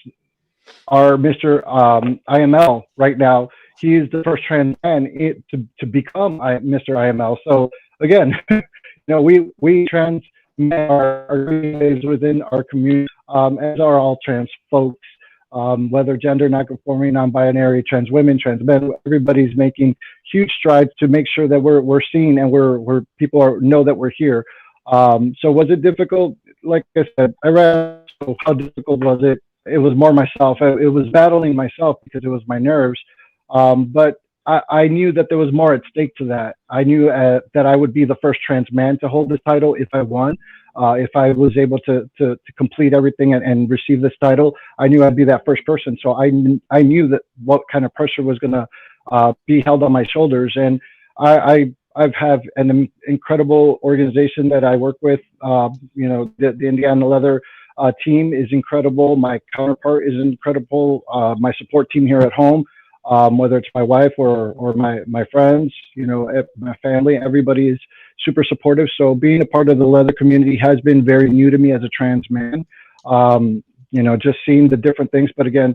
our Mr. IML right now, he is the first trans man to become Mr. IML. So again, you know, we trans men are within our community, as are all trans folks. Whether gender non-conforming, non-binary, trans women, trans men, everybody's making huge strides to make sure that we're seen and we're people know that we're here. So was it difficult? Like I said, I ran. So how difficult was it? It was more myself. It was battling myself because it was my nerves. But I knew that there was more at stake to that. I knew that I would be the first trans man to hold this title if I won. If I was able to complete everything and receive this title, I knew I'd be that first person. So I knew that what kind of pressure was going to be held on my shoulders. And I've have an incredible organization that I work with. You know, the Indiana Leather team is incredible. My counterpart is incredible. My support team here at home, whether it's my wife or my friends, you know, my family, everybody is super supportive. So being a part of the leather community has been very new to me as a trans man. You know, just seeing the different things. But again,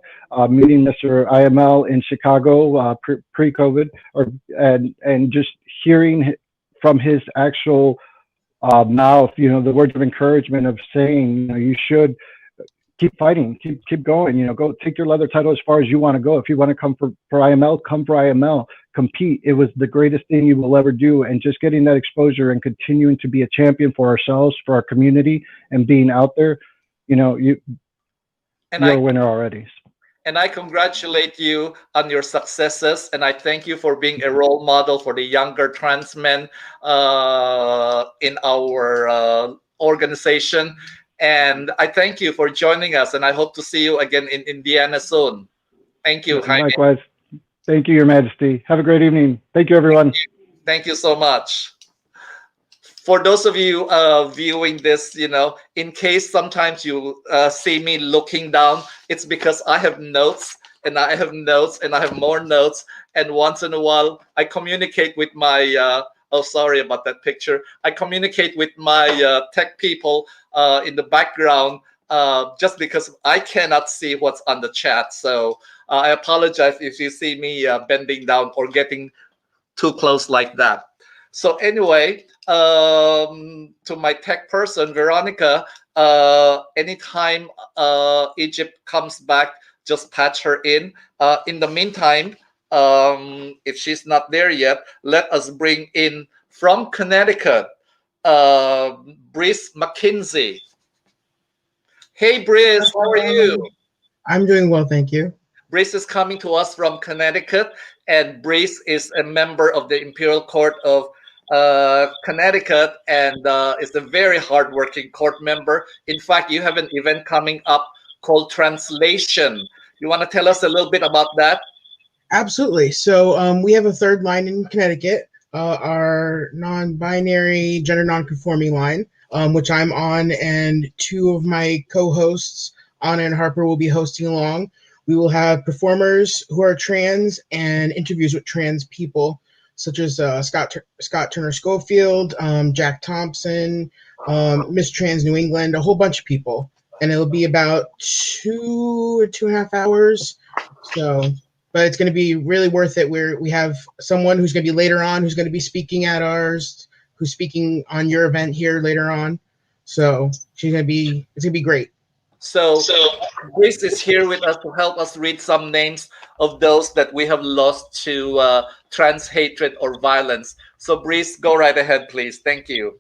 meeting Mr. IML in Chicago pre-COVID, and just hearing from his actual mouth, you know, the words of encouragement of saying, you know, you should keep fighting, keep going, you know, go take your leather title as far as you want to go. If you want to come for IML, come for IML, compete. It was the greatest thing you will ever do. And just getting that exposure and continuing to be a champion for ourselves, for our community, and being out there, you know, you're a winner already. And I congratulate you on your successes, and I thank you for being a role model for the younger trans men in our organization. And I thank you for joining us, and I hope to see you again in Indiana soon. Thank you, Jaime. Likewise. Thank you, Your Majesty. Have a great evening. Thank you, everyone. Thank you so much. for those of you viewing this, in case sometimes you see me looking down, it's because I have notes and I have notes and I have more notes. And once in a while, I communicate with my, oh, sorry about that picture. I communicate with my tech people in the background just because I cannot see what's on the chat. So I apologize if you see me bending down or getting too close like that. So anyway, to my tech person, Veronica, anytime Egypt comes back, just patch her in. In the meantime, if she's not there yet, let us bring in from Connecticut, Brice McKinsey. Hey, Brice, how are you? I'm doing well, thank you. Brice is coming to us from Connecticut, and Brice is a member of the Imperial Court of Connecticut and is a very hardworking court member. In fact, you have an event coming up called Translation. You want to tell us a little bit about that? Absolutely. So we have a third line in Connecticut, our non-binary, gender non-conforming line, which I'm on, and two of my co-hosts, Anna and Harper, will be hosting along. We will have performers who are trans and interviews with trans people, such as Scott Turner Schofield, Jack Thompson, Miss Trans New England, a whole bunch of people. And it'll be about 2 or 2.5 hours. So, but it's going to be really worth it. We have someone who's going to be later on, who's going to be speaking at ours, who's speaking on your event here later on. So it's going to be great. So Brice is here with us to help us read some names of those that we have lost to trans hatred or violence. So Brice, go right ahead, please. Thank you.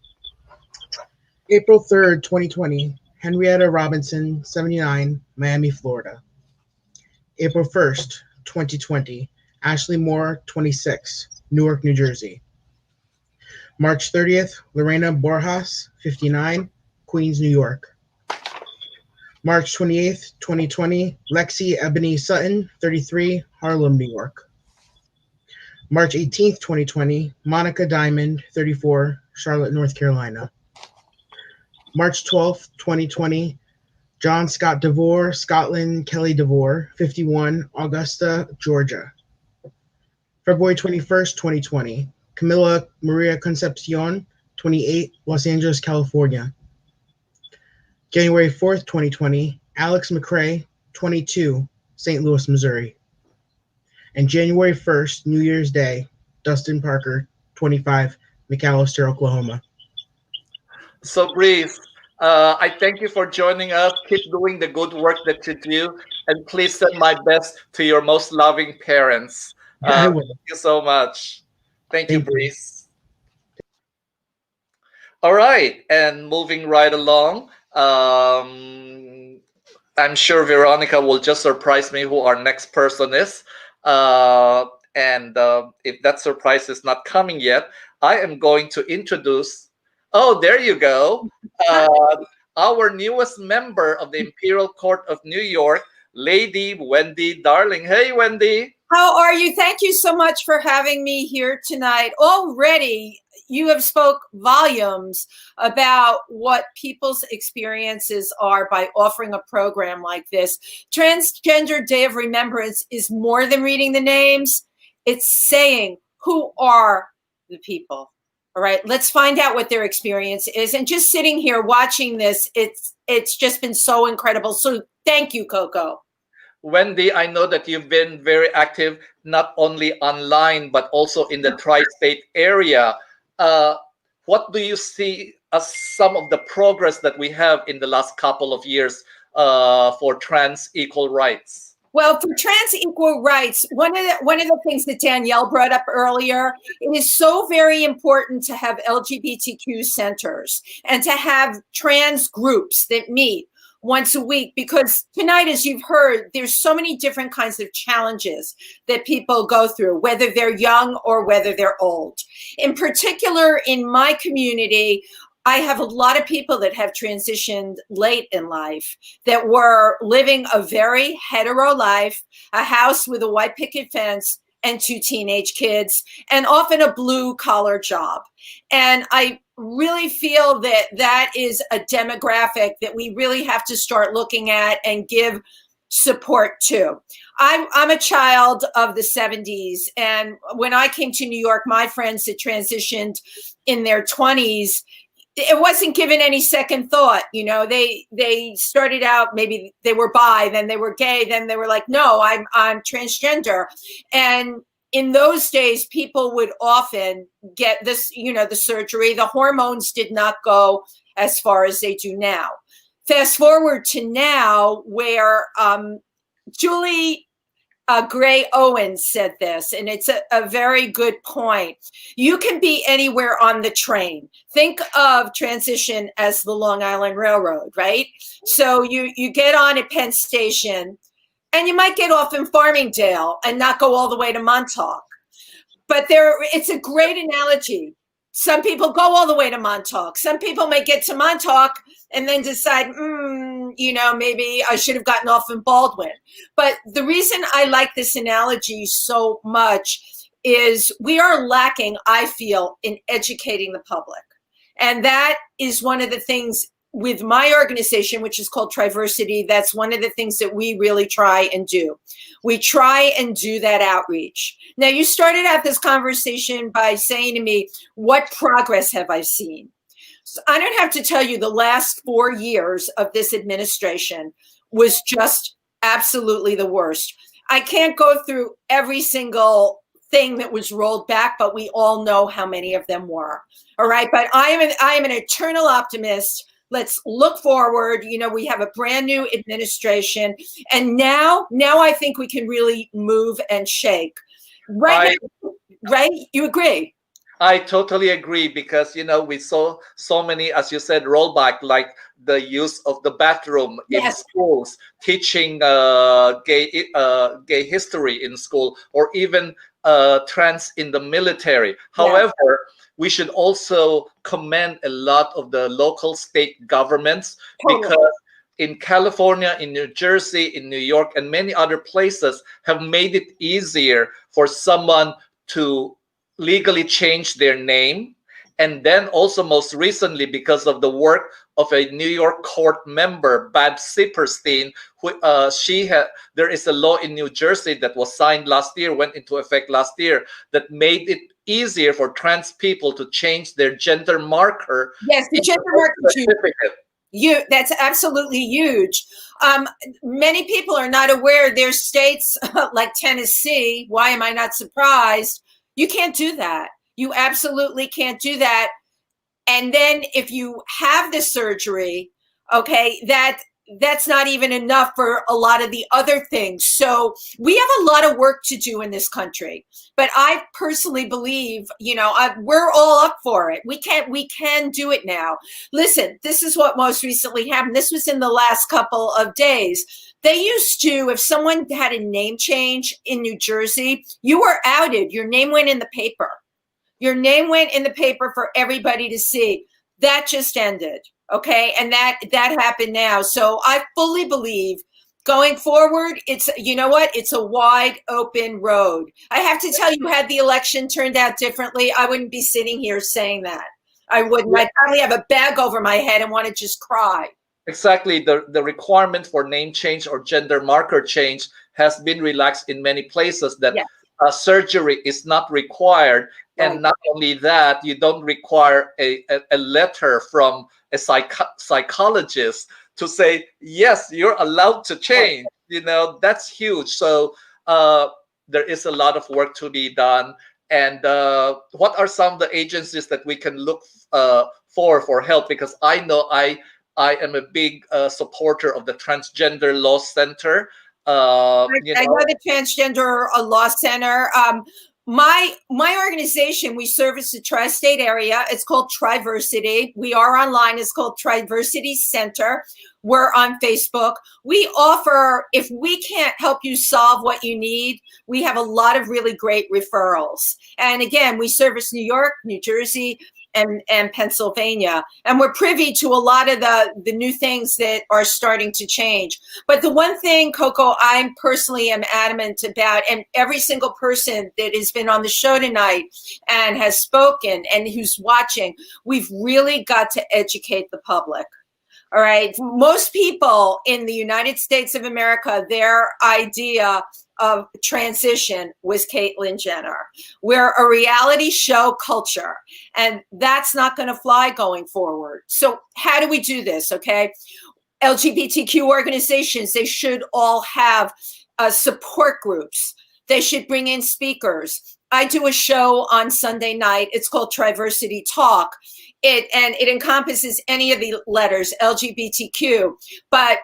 April 3rd, 2020, Henrietta Robinson, 79, Miami, Florida. April 1st, 2020, Ashley Moore, 26, Newark, New Jersey. March 30th, Lorena Borjas, 59, Queens, New York. March 28th, 2020, Lexi Ebony Sutton, 33, Harlem, New York. March 18th, 2020, Monica Diamond, 34, Charlotte, North Carolina. March 12th, 2020, John Scott DeVore, Scotland Kelly DeVore, 51, Augusta, Georgia. February 21st, 2020, Camila Maria Concepcion, 28, Los Angeles, California. January 4th, 2020, Alex McCrae, 22, St. Louis, Missouri. And January 1st, New Year's Day, Dustin Parker, 25, McAllister, Oklahoma. So Brice, I thank you for joining us. Keep doing the good work that you do, and please send my best to your most loving parents. I will. Thank you so much. Thank you, Brice. All right, and moving right along, I'm sure Veronica will just surprise me who our next person is. And if that surprise is not coming yet, I am going to introduce, oh, there you go, our newest member of the Imperial Court of New York, Lady Wendy Darling. Hey, Wendy. How are you? Thank you so much for having me here tonight. Already, you have spoke volumes about what people's experiences are by offering a program like this. Transgender Day of Remembrance is more than reading the names. It's saying, who are the people? All right, let's find out what their experience is. And just sitting here watching this, it's just been so incredible. So thank you, Coco. Wendy, I know that you've been very active, not only online, but also in the tri-state area. What do you see as some of the progress that we have in the last couple of years for trans equal rights? Well, for trans equal rights, one of the things that Danielle brought up earlier, it is so very important to have LGBTQ centers and to have trans groups that meet once a week, because tonight, as you've heard, there's so many different kinds of challenges that people go through, whether they're young or whether they're old. In particular, in my community, I have a lot of people that have transitioned late in life, that were living a very hetero life, a house with a white picket fence, and 2 teenage kids, and often a blue collar job. And I really feel that that is a demographic that we really have to start looking at and give support to. I'm a child of the 70s, and when I came to New York, my friends that transitioned in their 20s, it wasn't given any second thought. You know, they started out, maybe they were bi, then they were gay, then they were like, no, I'm transgender. And in those days, people would often get this, you know, the surgery. The hormones did not go as far as they do now. Fast forward to now, where Julie Gray Owens said this, and it's a very good point. You can be anywhere on the train. Think of transition as the Long Island Railroad, right? So you get on at Penn Station, and you might get off in Farmingdale and not go all the way to Montauk. But it's a great analogy. Some people go all the way to Montauk. Some people may get to Montauk and then decide, you know, maybe I should have gotten off in Baldwin. But the reason I like this analogy so much is we are lacking, I feel, in educating the public. And that is one of the things with my organization, which is called Triversity. That's one of the things that we really try and do. We try and do that outreach. Now, you started out this conversation by saying to me, what progress have I seen? So I don't have to tell you, the last 4 years of this administration was just absolutely the worst. I can't go through every single thing that was rolled back, but we all know how many of them were. All right. But I am an eternal optimist. Let's look forward. You know, we have a brand new administration, and now I think we can really move and shake. Right? Right? You agree? I totally agree, because, you know, we saw so many, as you said, rollback, like the use of the bathroom in schools, teaching gay history in school, or even trans in the military. However, we should also commend a lot of the local state governments, because in California, in New Jersey, in New York, and many other places have made it easier for someone to legally change their name. And then also, most recently, because of the work of a New York court member, Babs Sipperstein, who there is a law in New Jersey that was signed last year, went into effect last year, that made it easier for trans people to change their gender marker. Yes, the gender marker. That's absolutely huge. Many people are not aware there's states like Tennessee. Why am I not surprised? You can't do that. You absolutely can't do that. And then if you have the surgery, okay, that's not even enough for a lot of the other things. So we have a lot of work to do in this country. But I personally believe, you know, we're all up for it. We can do it now. Listen, this is what most recently happened. This was in the last couple of days. They used to, if someone had a name change in New Jersey, you were outed. Your name went in the paper. Your name went in the paper for everybody to see. That just ended. Okay. And that happened now. So I fully believe going forward, you know what? It's a wide open road. I have to tell you, had the election turned out differently, I wouldn't be sitting here saying that. I wouldn't. I'd probably have a bag over my head and want to just cry. Exactly. The requirement for name change or gender marker change has been relaxed in many places, that surgery is not required. And not only that, you don't require a letter from a psychologist to say, yes, you're allowed to change. You know, that's huge. So there is a lot of work to be done. And what are some of the agencies that we can look for help? Because I know I am a big supporter of the Transgender Law Center. I know the Transgender Law Center. My organization, we service the tri-state area. It's called Triversity. We are online. It's called Triversity Center. We're on Facebook. We offer, if we can't help you solve what you need, we have a lot of really great referrals. And again, we service New York, New Jersey, and Pennsylvania. And we're privy to a lot of the new things that are starting to change. But the one thing, Coco, I personally am adamant about, and every single person that has been on the show tonight and has spoken and who's watching, we've really got to educate the public. All right. Most people in the United States of America, their idea of transition was Caitlyn Jenner. We're a reality show culture, and that's not going to fly going forward. So how do we do this? Okay. LGBTQ organizations, they should all have support groups. They should bring in speakers. I do a show on Sunday night. It's called Triversity Talk. It encompasses any of the letters LGBTQ. But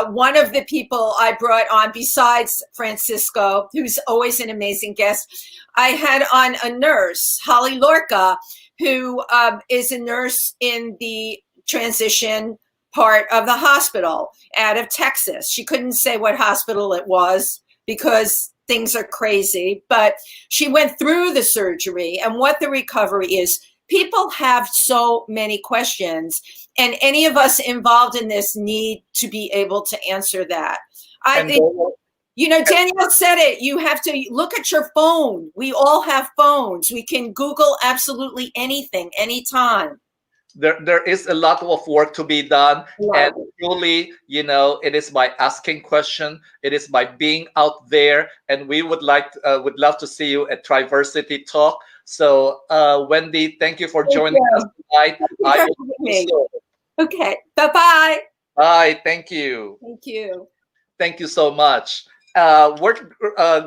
one of the people I brought on, besides Francisco, who's always an amazing guest, I had on a nurse, Holly Lorca, who is a nurse in the transition part of the hospital out of Texas. She couldn't say what hospital it was because things are crazy, but she went through the surgery and what the recovery is. People have so many questions, and any of us involved in this need to be able to answer that. I think, you know, Danielle said it, you have to look at your phone. We all have phones. We can Google absolutely anything, anytime. There is a lot of work to be done, and truly, you know, it is by asking questions, it is by being out there, and we would love to see you at Triversity Talk. So, Wendy, thank you for joining us tonight. Okay, bye-bye. Bye, thank you. Thank you. Thank you so much. We're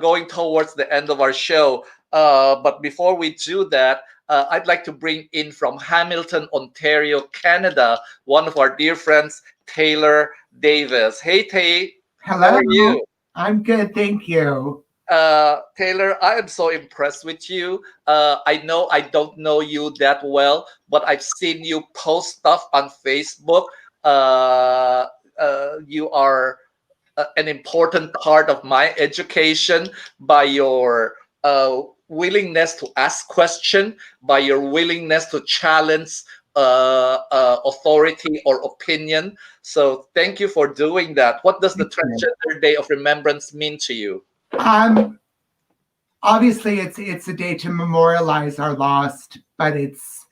going towards the end of our show, but before we do that, I'd like to bring in from Hamilton, Ontario, Canada, one of our dear friends, Taylor Davis. Hey, Tay. Hello. How are you? I'm good, thank you. Taylor, I am so impressed with you. I know I don't know you that well, but I've seen you post stuff on Facebook. You are an important part of my education by your willingness to ask questions, by your willingness to challenge authority or opinion. So thank you for doing that. What does the Transgender Day of Remembrance mean to you? Obviously it's a day to memorialize our lost, but it's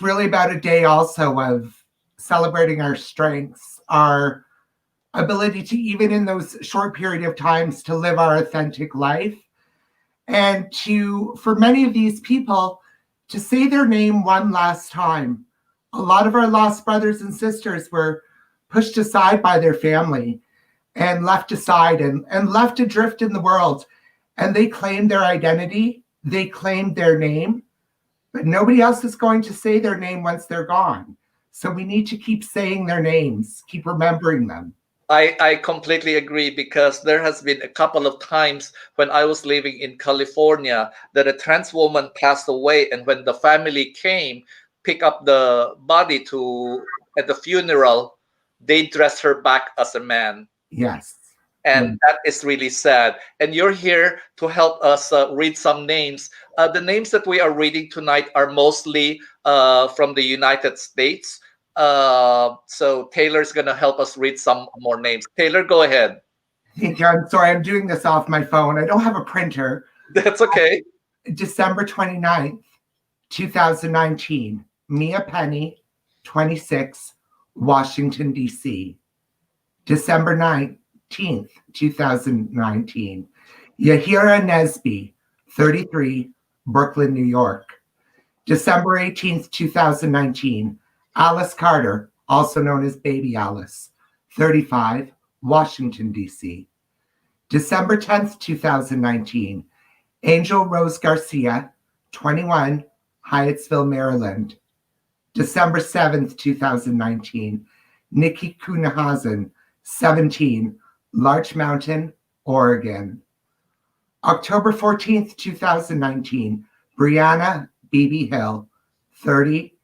really about a day also of celebrating our strengths, our ability to, even in those short period of times, to live our authentic life. And for many of these people, to say their name one last time. A lot of our lost brothers and sisters were pushed aside by their family and left aside and left adrift in the world. And they claimed their identity, they claimed their name, but nobody else is going to say their name once they're gone. So we need to keep saying their names, keep remembering them. I completely agree, because there has been a couple of times when I was living in California that a trans woman passed away, and when the family came pick up the body at the funeral, they dressed her back as a man. Yes. And that is really sad. And you're here to help us read some names. The names that we are reading tonight are mostly from the United States. So Taylor's going to help us read some more names. Taylor, go ahead. Thank you. I'm sorry, I'm doing this off my phone. I don't have a printer. That's okay. December 29th, 2019. Mia Penny, 26, Washington, D.C. December 19th, 2019. Yahira Nesby, 33, Brooklyn, New York. December 18th, 2019. Alice Carter, also known as Baby Alice, 35, Washington, D.C. December 10th, 2019. Angel Rose Garcia, 21, Hyattsville, Maryland. December 7th, 2019. Nikki Kunahazen, 17, Larch Mountain, Oregon. October 14th, 2019. Brianna Beebe Hill, 30,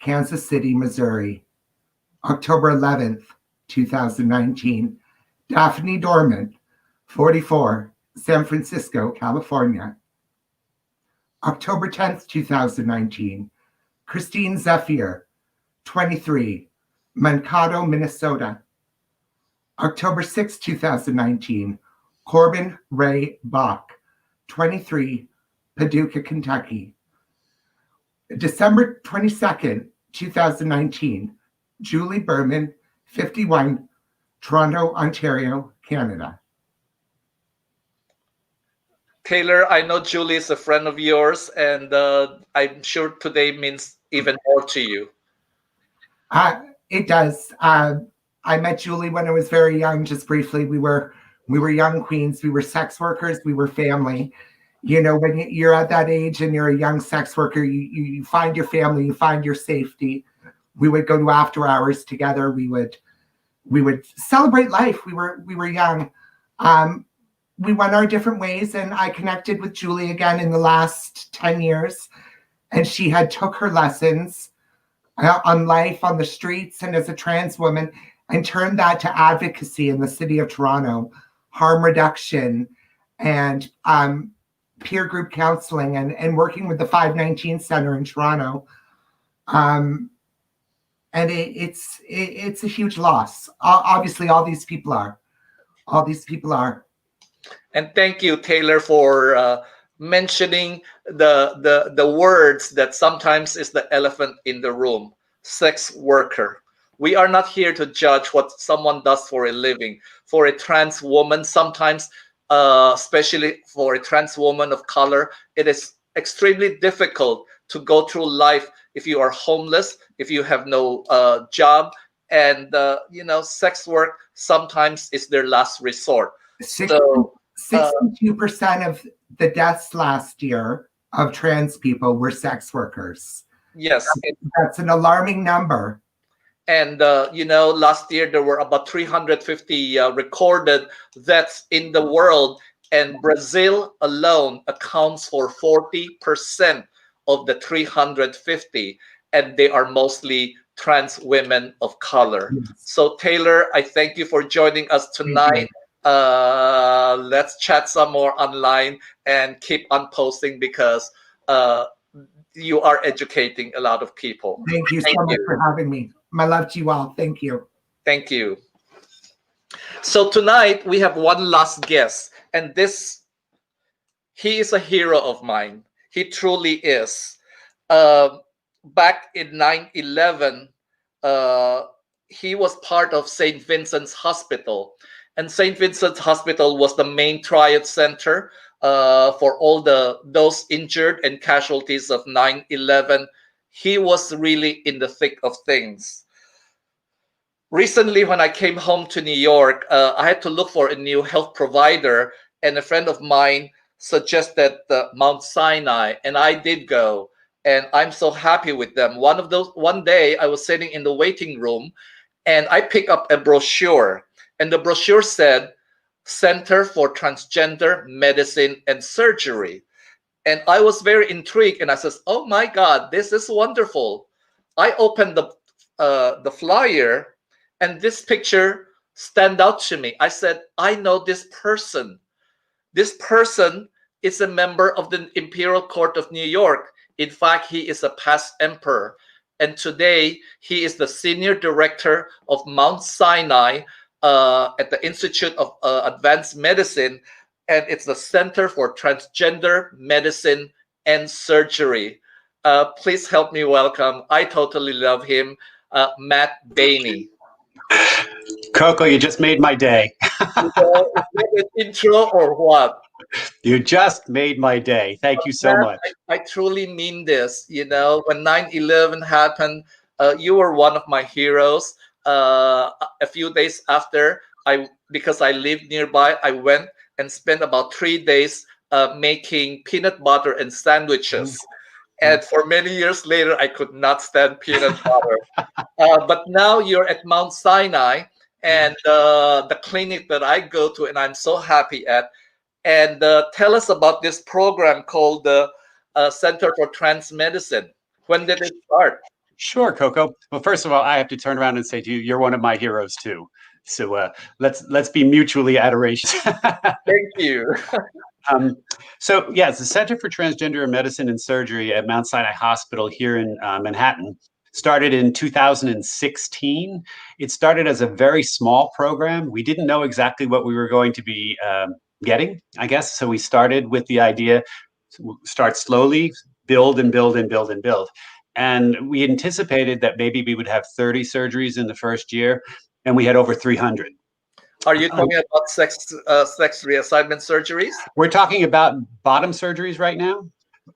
Kansas City, Missouri. October 11th, 2019. Daphne Dorman, 44, San Francisco, California. October 10th, 2019. Christine Zephyr, 23, Mankato, Minnesota. October 6, 2019, Corbin Ray Bach, 23, Paducah, Kentucky. December 22nd, 2019, Julie Berman, 51, Toronto, Ontario, Canada. Taylor, I know Julie is a friend of yours, and I'm sure today means even more to you. It does. I met Julie when I was very young, just briefly. We were young queens. We were sex workers. We were family. You know, when you're at that age and you're a young sex worker, you find your family, you find your safety. We would go to after hours together. We would celebrate life. We were young. We went our different ways, and I connected with Julie again in the last 10 years, and she had took her lessons on life on the streets and as a trans woman and turned that to advocacy in the city of Toronto, harm reduction, and peer group counseling, and working with the 519 Center in Toronto. And it's a huge loss. Obviously, all these people are. And thank you, Taylor, for mentioning the words that sometimes is the elephant in the room: sex worker. We are not here to judge what someone does for a living. For a trans woman, sometimes, especially for a trans woman of color, it is extremely difficult to go through life if you are homeless, if you have no job, and sex work sometimes is their last resort. 62% of the deaths last year of trans people were sex workers. Yes. That's an alarming number. And, last year there were about 350 recorded deaths in the world. And Brazil alone accounts for 40% of the 350. And they are mostly trans women of color. Yes. So, Taylor, I thank you for joining us tonight. Let's chat some more online and keep on posting, because you are educating a lot of people. Thank you so much for having me. My love to you all. Thank you. Thank you. So tonight we have one last guest, and he is a hero of mine. He truly is. Back in 9/11, he was part of St. Vincent's Hospital. And St. Vincent's Hospital was the main triage center for all those injured and casualties of 9/11. He was really in the thick of things. Recently, when I came home to New York, I had to look for a new health provider, and a friend of mine suggested Mount Sinai, and I did go, and I'm so happy with them. One day I was sitting in the waiting room, and I picked up a brochure. And the brochure said, Center for Transgender Medicine and Surgery. And I was very intrigued, and I said, oh my God, this is wonderful. I opened the flyer, and this picture stand out to me. I said, I know this person. This person is a member of the Imperial Court of New York. In fact, he is a past emperor. And today, he is the senior director of Mount Sinai, at the Institute of Advanced Medicine, and it's the Center for Transgender Medicine and Surgery. Please help me welcome, I totally love him, Matt Bainey. Coco, you just made my day. Is that an intro or what? You just made my day. Thank you so much. I truly mean this. When 9/11 happened, you were one of my heroes. A few days after, because I lived nearby, I went and spent about 3 days making peanut butter and sandwiches. And for many years later, I could not stand peanut butter. But now you're at Mount Sinai, and the clinic that I go to, and I'm so happy at. And tell us about this program called the Center for Trans Medicine. When did it start? Sure, Coco. Well, first of all, I have to turn around and say to you, you're one of my heroes too. So let's be mutually adoration. Thank you. So yes, the Center for Transgender Medicine and Surgery at Mount Sinai Hospital here in Manhattan started in 2016. It started as a very small program. We didn't know exactly what we were going to be getting, I guess. So we started with the idea, start slowly, build and build and build and build. And we anticipated that maybe we would have 30 surgeries in the first year, and we had over 300. Are you talking about sex reassignment surgeries? We're talking about bottom surgeries right now.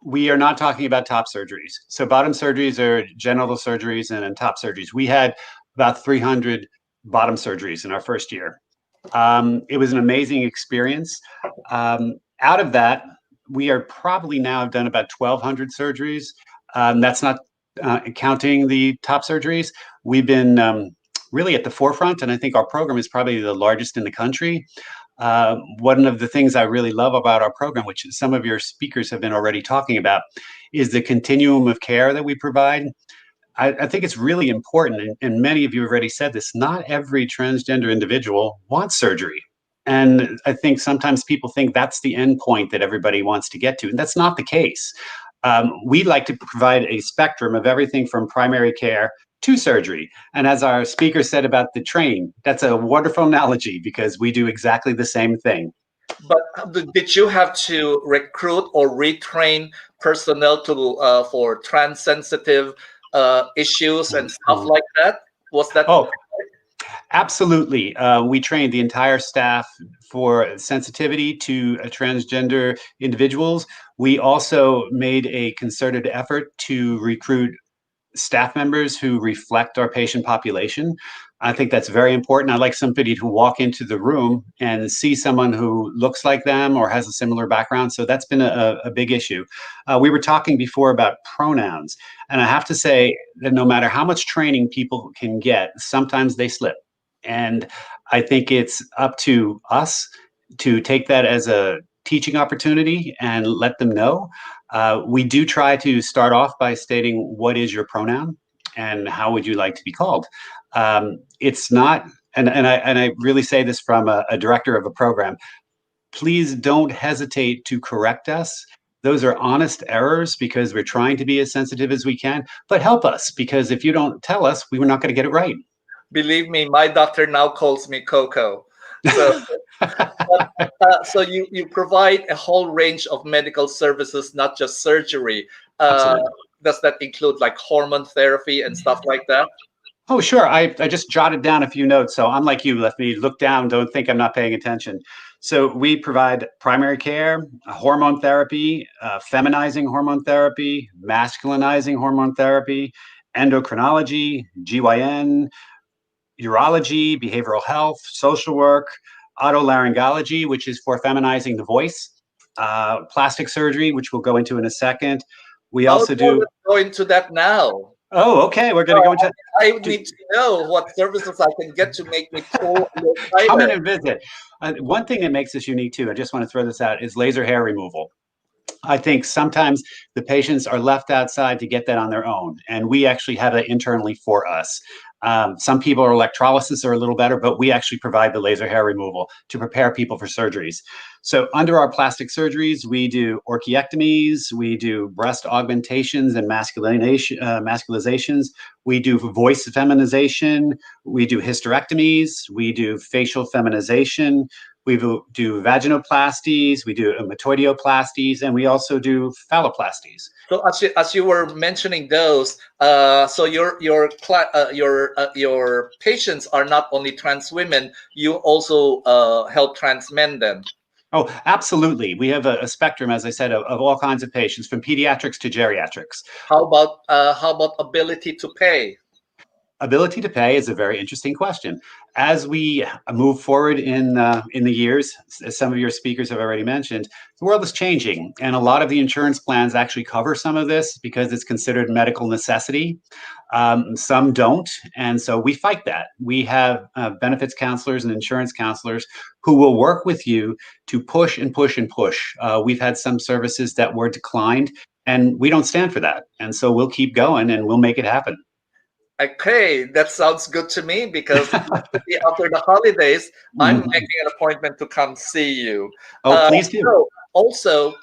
We are not talking about top surgeries. So bottom surgeries are genital surgeries and top surgeries. We had about 300 bottom surgeries in our first year. It was an amazing experience. Out of that, we are probably now done about 1,200 surgeries. That's not counting the top surgeries. We've been really at the forefront, and I think our program is probably the largest in the country. One of the things I really love about our program, which some of your speakers have been already talking about, is the continuum of care that we provide. I think it's really important, and many of you have already said this, not every transgender individual wants surgery. And I think sometimes people think that's the end point that everybody wants to get to, and that's not the case. We like to provide a spectrum of everything from primary care to surgery. And as our speaker said about the train, that's a wonderful analogy because we do exactly the same thing. But did you have to recruit or retrain personnel to for trans-sensitive issues and stuff like that? Was that? Oh, absolutely. We trained the entire staff for sensitivity to transgender individuals. We also made a concerted effort to recruit staff members who reflect our patient population. I think that's very important. I like somebody to walk into the room and see someone who looks like them or has a similar background. So that's been a big issue. We were talking before about pronouns, and I have to say that no matter how much training people can get, sometimes they slip. And I think it's up to us to take that as a teaching opportunity and let them know. We do try to start off by stating what is your pronoun and how would you like to be called. It's not, and I really say this from a director of a program, please don't hesitate to correct us. Those are honest errors because we're trying to be as sensitive as we can, but help us because if you don't tell us, we're not going to get it right. Believe me, my doctor now calls me Coco. So, so you provide a whole range of medical services, not just surgery. Does that include like hormone therapy and stuff like that? Oh, sure. I just jotted down a few notes. So I'm like you, let me look down. Don't think I'm not paying attention. So we provide primary care, hormone therapy, feminizing hormone therapy, masculinizing hormone therapy, endocrinology, GYN, urology, behavioral health, social work, otolaryngology, which is for feminizing the voice, plastic surgery, which we'll go into in a second. We also do. Let's go into that now. Oh, okay. We're going to go into. I need to know what services I can get to make me cool. Come in and visit. One thing that makes us unique too, I just want to throw this out, is laser hair removal. I think sometimes the patients are left outside to get that on their own, and we actually have that internally for us. Some people are electrolysis are a little better, but we actually provide the laser hair removal to prepare people for surgeries. So under our plastic surgeries, we do orchiectomies, we do breast augmentations and masculinizations, we do voice feminization, we do hysterectomies, we do facial feminization, we do vaginoplasties, we do metoidioplasties, and we also do phalloplasties. So as you were mentioning those, so your patients are not only trans women, you also help trans men then. Oh, absolutely. We have a spectrum, as I said, of all kinds of patients, from pediatrics to geriatrics. How about ability to pay? Ability to pay is a very interesting question. As we move forward in the years, as some of your speakers have already mentioned, the world is changing, and a lot of the insurance plans actually cover some of this because it's considered medical necessity. Some don't, and so we fight that. We have benefits counselors and insurance counselors who will work with you to push and push and push. We've had some services that were declined, and we don't stand for that. And so we'll keep going, and we'll make it happen. Okay, that sounds good to me because after the holidays, I'm making an appointment to come see you. Oh, please do. So Also,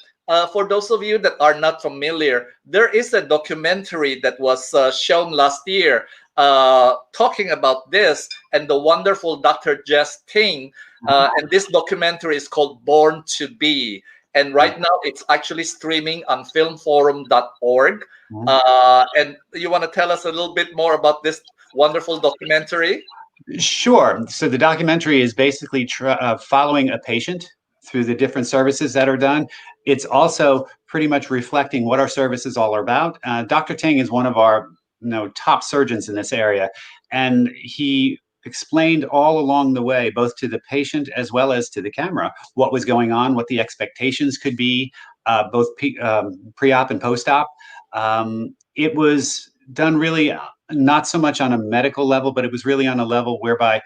for those of you that are not familiar, there is a documentary that was shown last year talking about this and the wonderful Dr. Jess Ting. And this documentary is called Born to Be. And right now it's actually streaming on filmforum.org. And you want to tell us a little bit more about this wonderful documentary? Sure. So the documentary is basically following a patient through the different services that are done. It's also pretty much reflecting what our service is all about. Dr. Ting is one of our top surgeons in this area, and he explained all along the way, both to the patient as well as to the camera, what was going on, what the expectations could be, both pre-op and post-op. It was done really not so much on a medical level, but it was really on a level whereby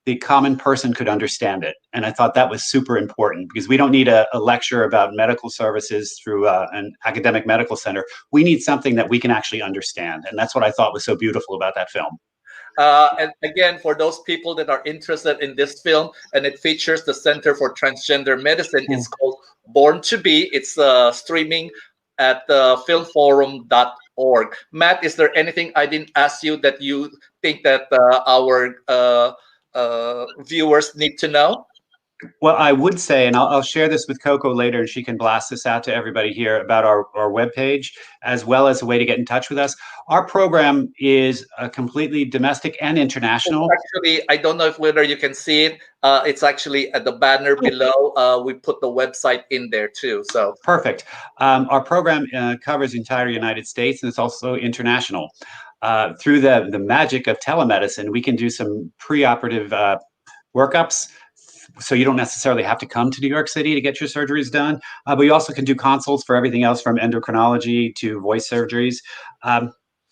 the common person could understand it. And I thought that was super important, because we don't need a lecture about medical services through an academic medical center. We need something that we can actually understand. And that's what I thought was so beautiful about that film. And again, for those people that are interested in this film, and it features the Center for Transgender Medicine, it's called Born to Be. It's streaming at filmforum.org. Matt, is there anything I didn't ask you that you think that our viewers need to know? Well, I would say, and I'll share this with Coco later, and she can blast this out to everybody here about our webpage, as well as a way to get in touch with us. Our program is completely domestic and international. Actually, I don't know whether you can see it. It's actually at the banner below. We put the website in there too. So perfect. Our program covers the entire United States, and it's also international. Through the magic of telemedicine, we can do some preoperative workups. So you don't necessarily have to come to New York City to get your surgeries done. But we also can do consults for everything else from endocrinology to voice surgeries.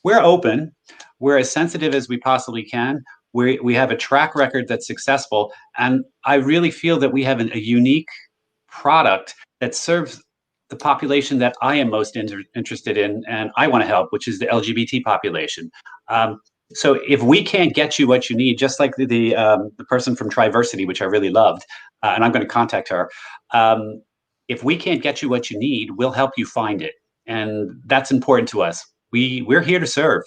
We're open. We're as sensitive as we possibly can. We have a track record that's successful. And I really feel that we have a unique product that serves the population that I am most interested in and I want to help, which is the LGBT population. So if we can't get you what you need, just like the person from Triversity, which I really loved, and I'm going to contact her, if we can't get you what you need, we'll help you find it. And that's important to us. We're here to serve.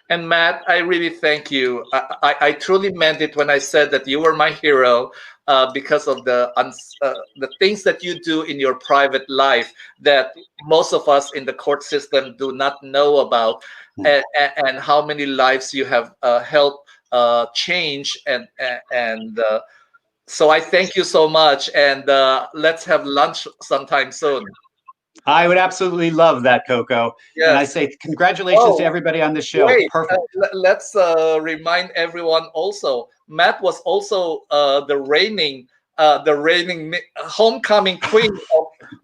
And Matt, I really thank you. I truly meant it when I said that you were my hero, because of the things that you do in your private life that most of us in the court system do not know about, and how many lives you have helped change. And so I thank you so much. And let's have lunch sometime soon. I would absolutely love that, Coco. Yes. And I say congratulations to everybody on the show. Wait, perfect. Let's remind everyone also, Matt was also the reigning homecoming queen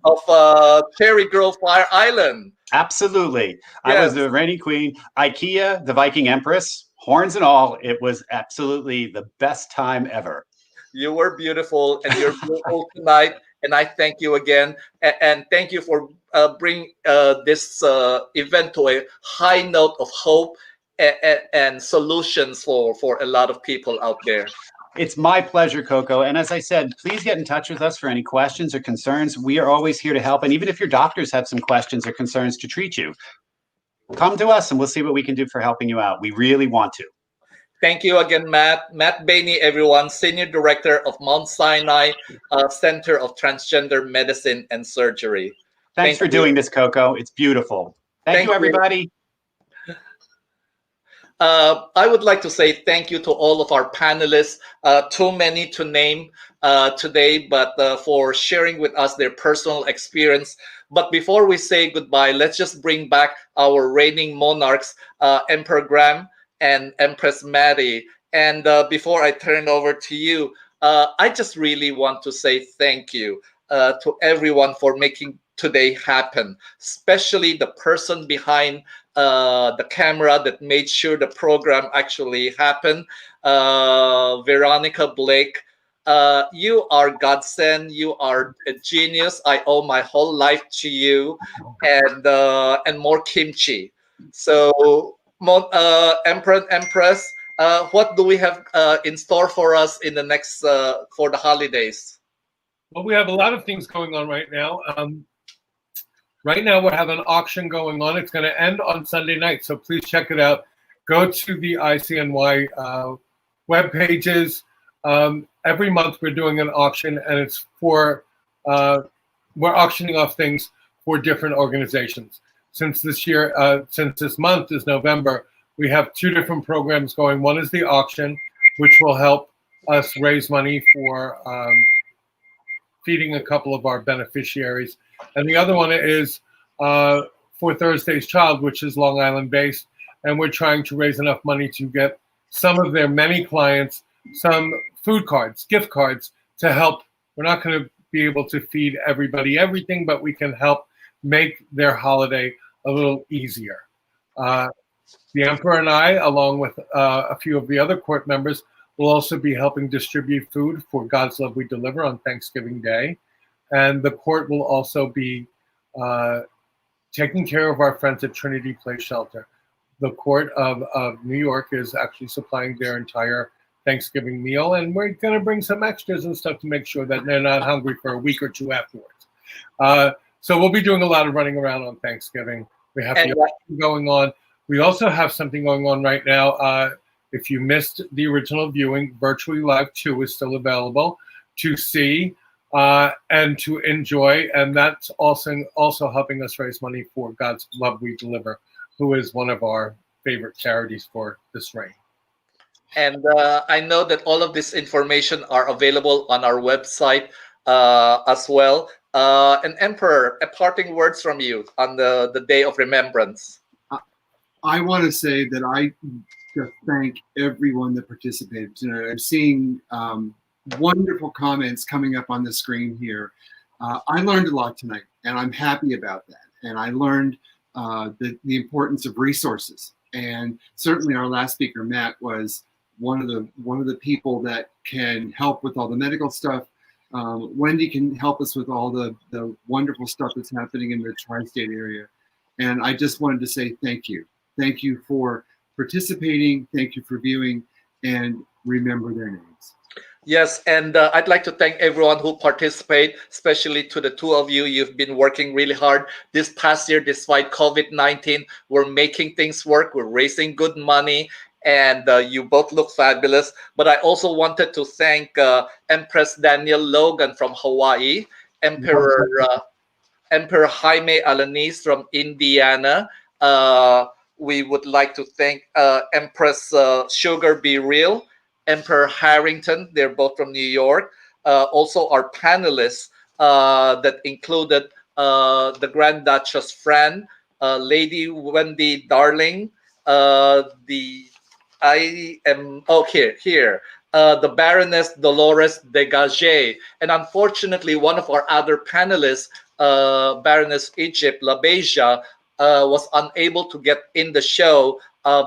of Cherry Grove Fire Island. Absolutely. Yes. I was the reigning queen. IKEA, the Viking Empress, horns and all. It was absolutely the best time ever. You were beautiful, and you're beautiful tonight. And I thank you again, and thank you for bringing this event to a high note of hope and solutions for a lot of people out there. It's my pleasure, Coco. And as I said, please get in touch with us for any questions or concerns. We are always here to help. And even if your doctors have some questions or concerns to treat you, come to us and we'll see what we can do for helping you out. We really want to. Thank you again, Matt. Matt Bainey, everyone, Senior Director of Mount Sinai Center of Transgender Medicine and Surgery. Thanks for doing this, Coco. It's beautiful. Thank you, everybody. I would like to say thank you to all of our panelists, too many to name today, but for sharing with us their personal experience. But before we say goodbye, let's just bring back our reigning monarchs, Emperor Graham and Empress Maddie. And before I turn over to you, I just really want to say thank you to everyone for making today happen, especially the person behind the camera that made sure the program actually happened. Veronica Blake, you are godsend. You are a genius. I owe my whole life to you, and more kimchi. So, Emperor and Empress, what do we have in store for us in the next for the holidays? Well, we have a lot of things going on right now. Right now, we have an auction going on. It's going to end on Sunday night, so please check it out. Go to the ICNY web pages. Every month, we're doing an auction, and it's for we're auctioning off things for different organizations. Since this month is November, we have 2 different programs going. One is the auction, which will help us raise money for feeding a couple of our beneficiaries. And the other one is for Thursday's Child, which is Long Island based. And we're trying to raise enough money to get some of their many clients some food cards, gift cards to help. We're not going to be able to feed everybody everything, but we can help make their holiday a little easier. The Emperor and I, along with a few of the other court members, will also be helping distribute food for God's Love We Deliver on Thanksgiving Day. And the court will also be taking care of our friends at Trinity Place Shelter. The court of New York is actually supplying their entire Thanksgiving meal, and we're going to bring some extras and stuff to make sure that they're not hungry for a week or 2 afterwards. So we'll be doing a lot of running around on Thanksgiving. We have the election going on. We also have something going on right now. If you missed the original viewing, Virtually Live 2 is still available to see and to enjoy. And that's also helping us raise money for God's Love We Deliver, who is one of our favorite charities for this reign. And I know that all of this information are available on our website as well. And Emperor, a parting words from you on the Day of Remembrance. I want to say that I just thank everyone that participated tonight. I'm seeing wonderful comments coming up on the screen here. I learned a lot tonight, and I'm happy about that. And I learned the importance of resources. And certainly our last speaker, Matt, was one of the people that can help with all the medical stuff. Wendy can help us with all the wonderful stuff that's happening in the tri-state area. And I just wanted to say thank you. Thank you for participating. Thank you for viewing, and remember their names. Yes, and I'd like to thank everyone who participate, especially to the 2 of you. You've been working really hard this past year, despite COVID-19. We're making things work. We're raising good money, and you both look fabulous. But I also wanted to thank Empress Daniel Logan from Hawaii, Emperor Jaime Alanis from Indiana. We would like to thank Empress Sugar Be Real, Emperor Harrington. They're both from New York. Also our panelists that included the Grand Duchess Fran, Lady Wendy Darling, the Baroness Dolores Vega, and unfortunately one of our other panelists, Baroness Egypt LaBeija, was unable to get in the show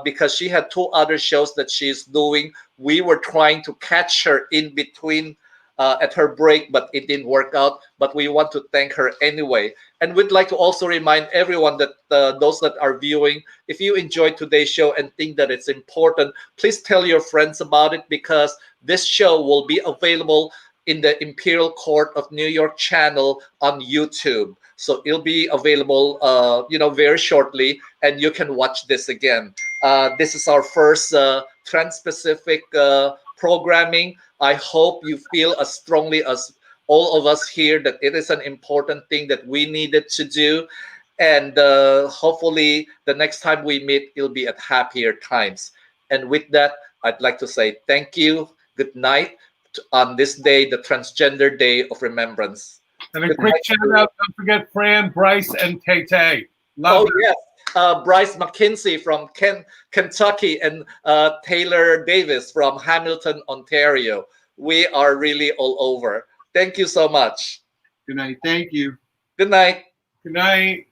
because she had 2 other shows that she's doing. We were trying to catch her in between at her break, but it didn't work out. But we want to thank her anyway. And we'd like to also remind everyone that those that are viewing, if you enjoyed today's show and think that it's important, please tell your friends about it, because this show will be available in the Imperial Court of New York channel on YouTube. So it'll be available, very shortly, and you can watch this again. This is our first trans-specific programming. I hope you feel as strongly as all of us here that it is an important thing that we needed to do. And hopefully the next time we meet, it'll be at happier times. And with that, I'd like to say thank you, good night, on this day, the Transgender Day of Remembrance. And a quick shout out, don't forget Fran, Bryce, and Tay-Tay. Love yes. Bryce McKinsey from Kentucky and Taylor Davis from Hamilton, Ontario. We are really all over. Thank you so much. Good night. Thank you. Good night. Good night.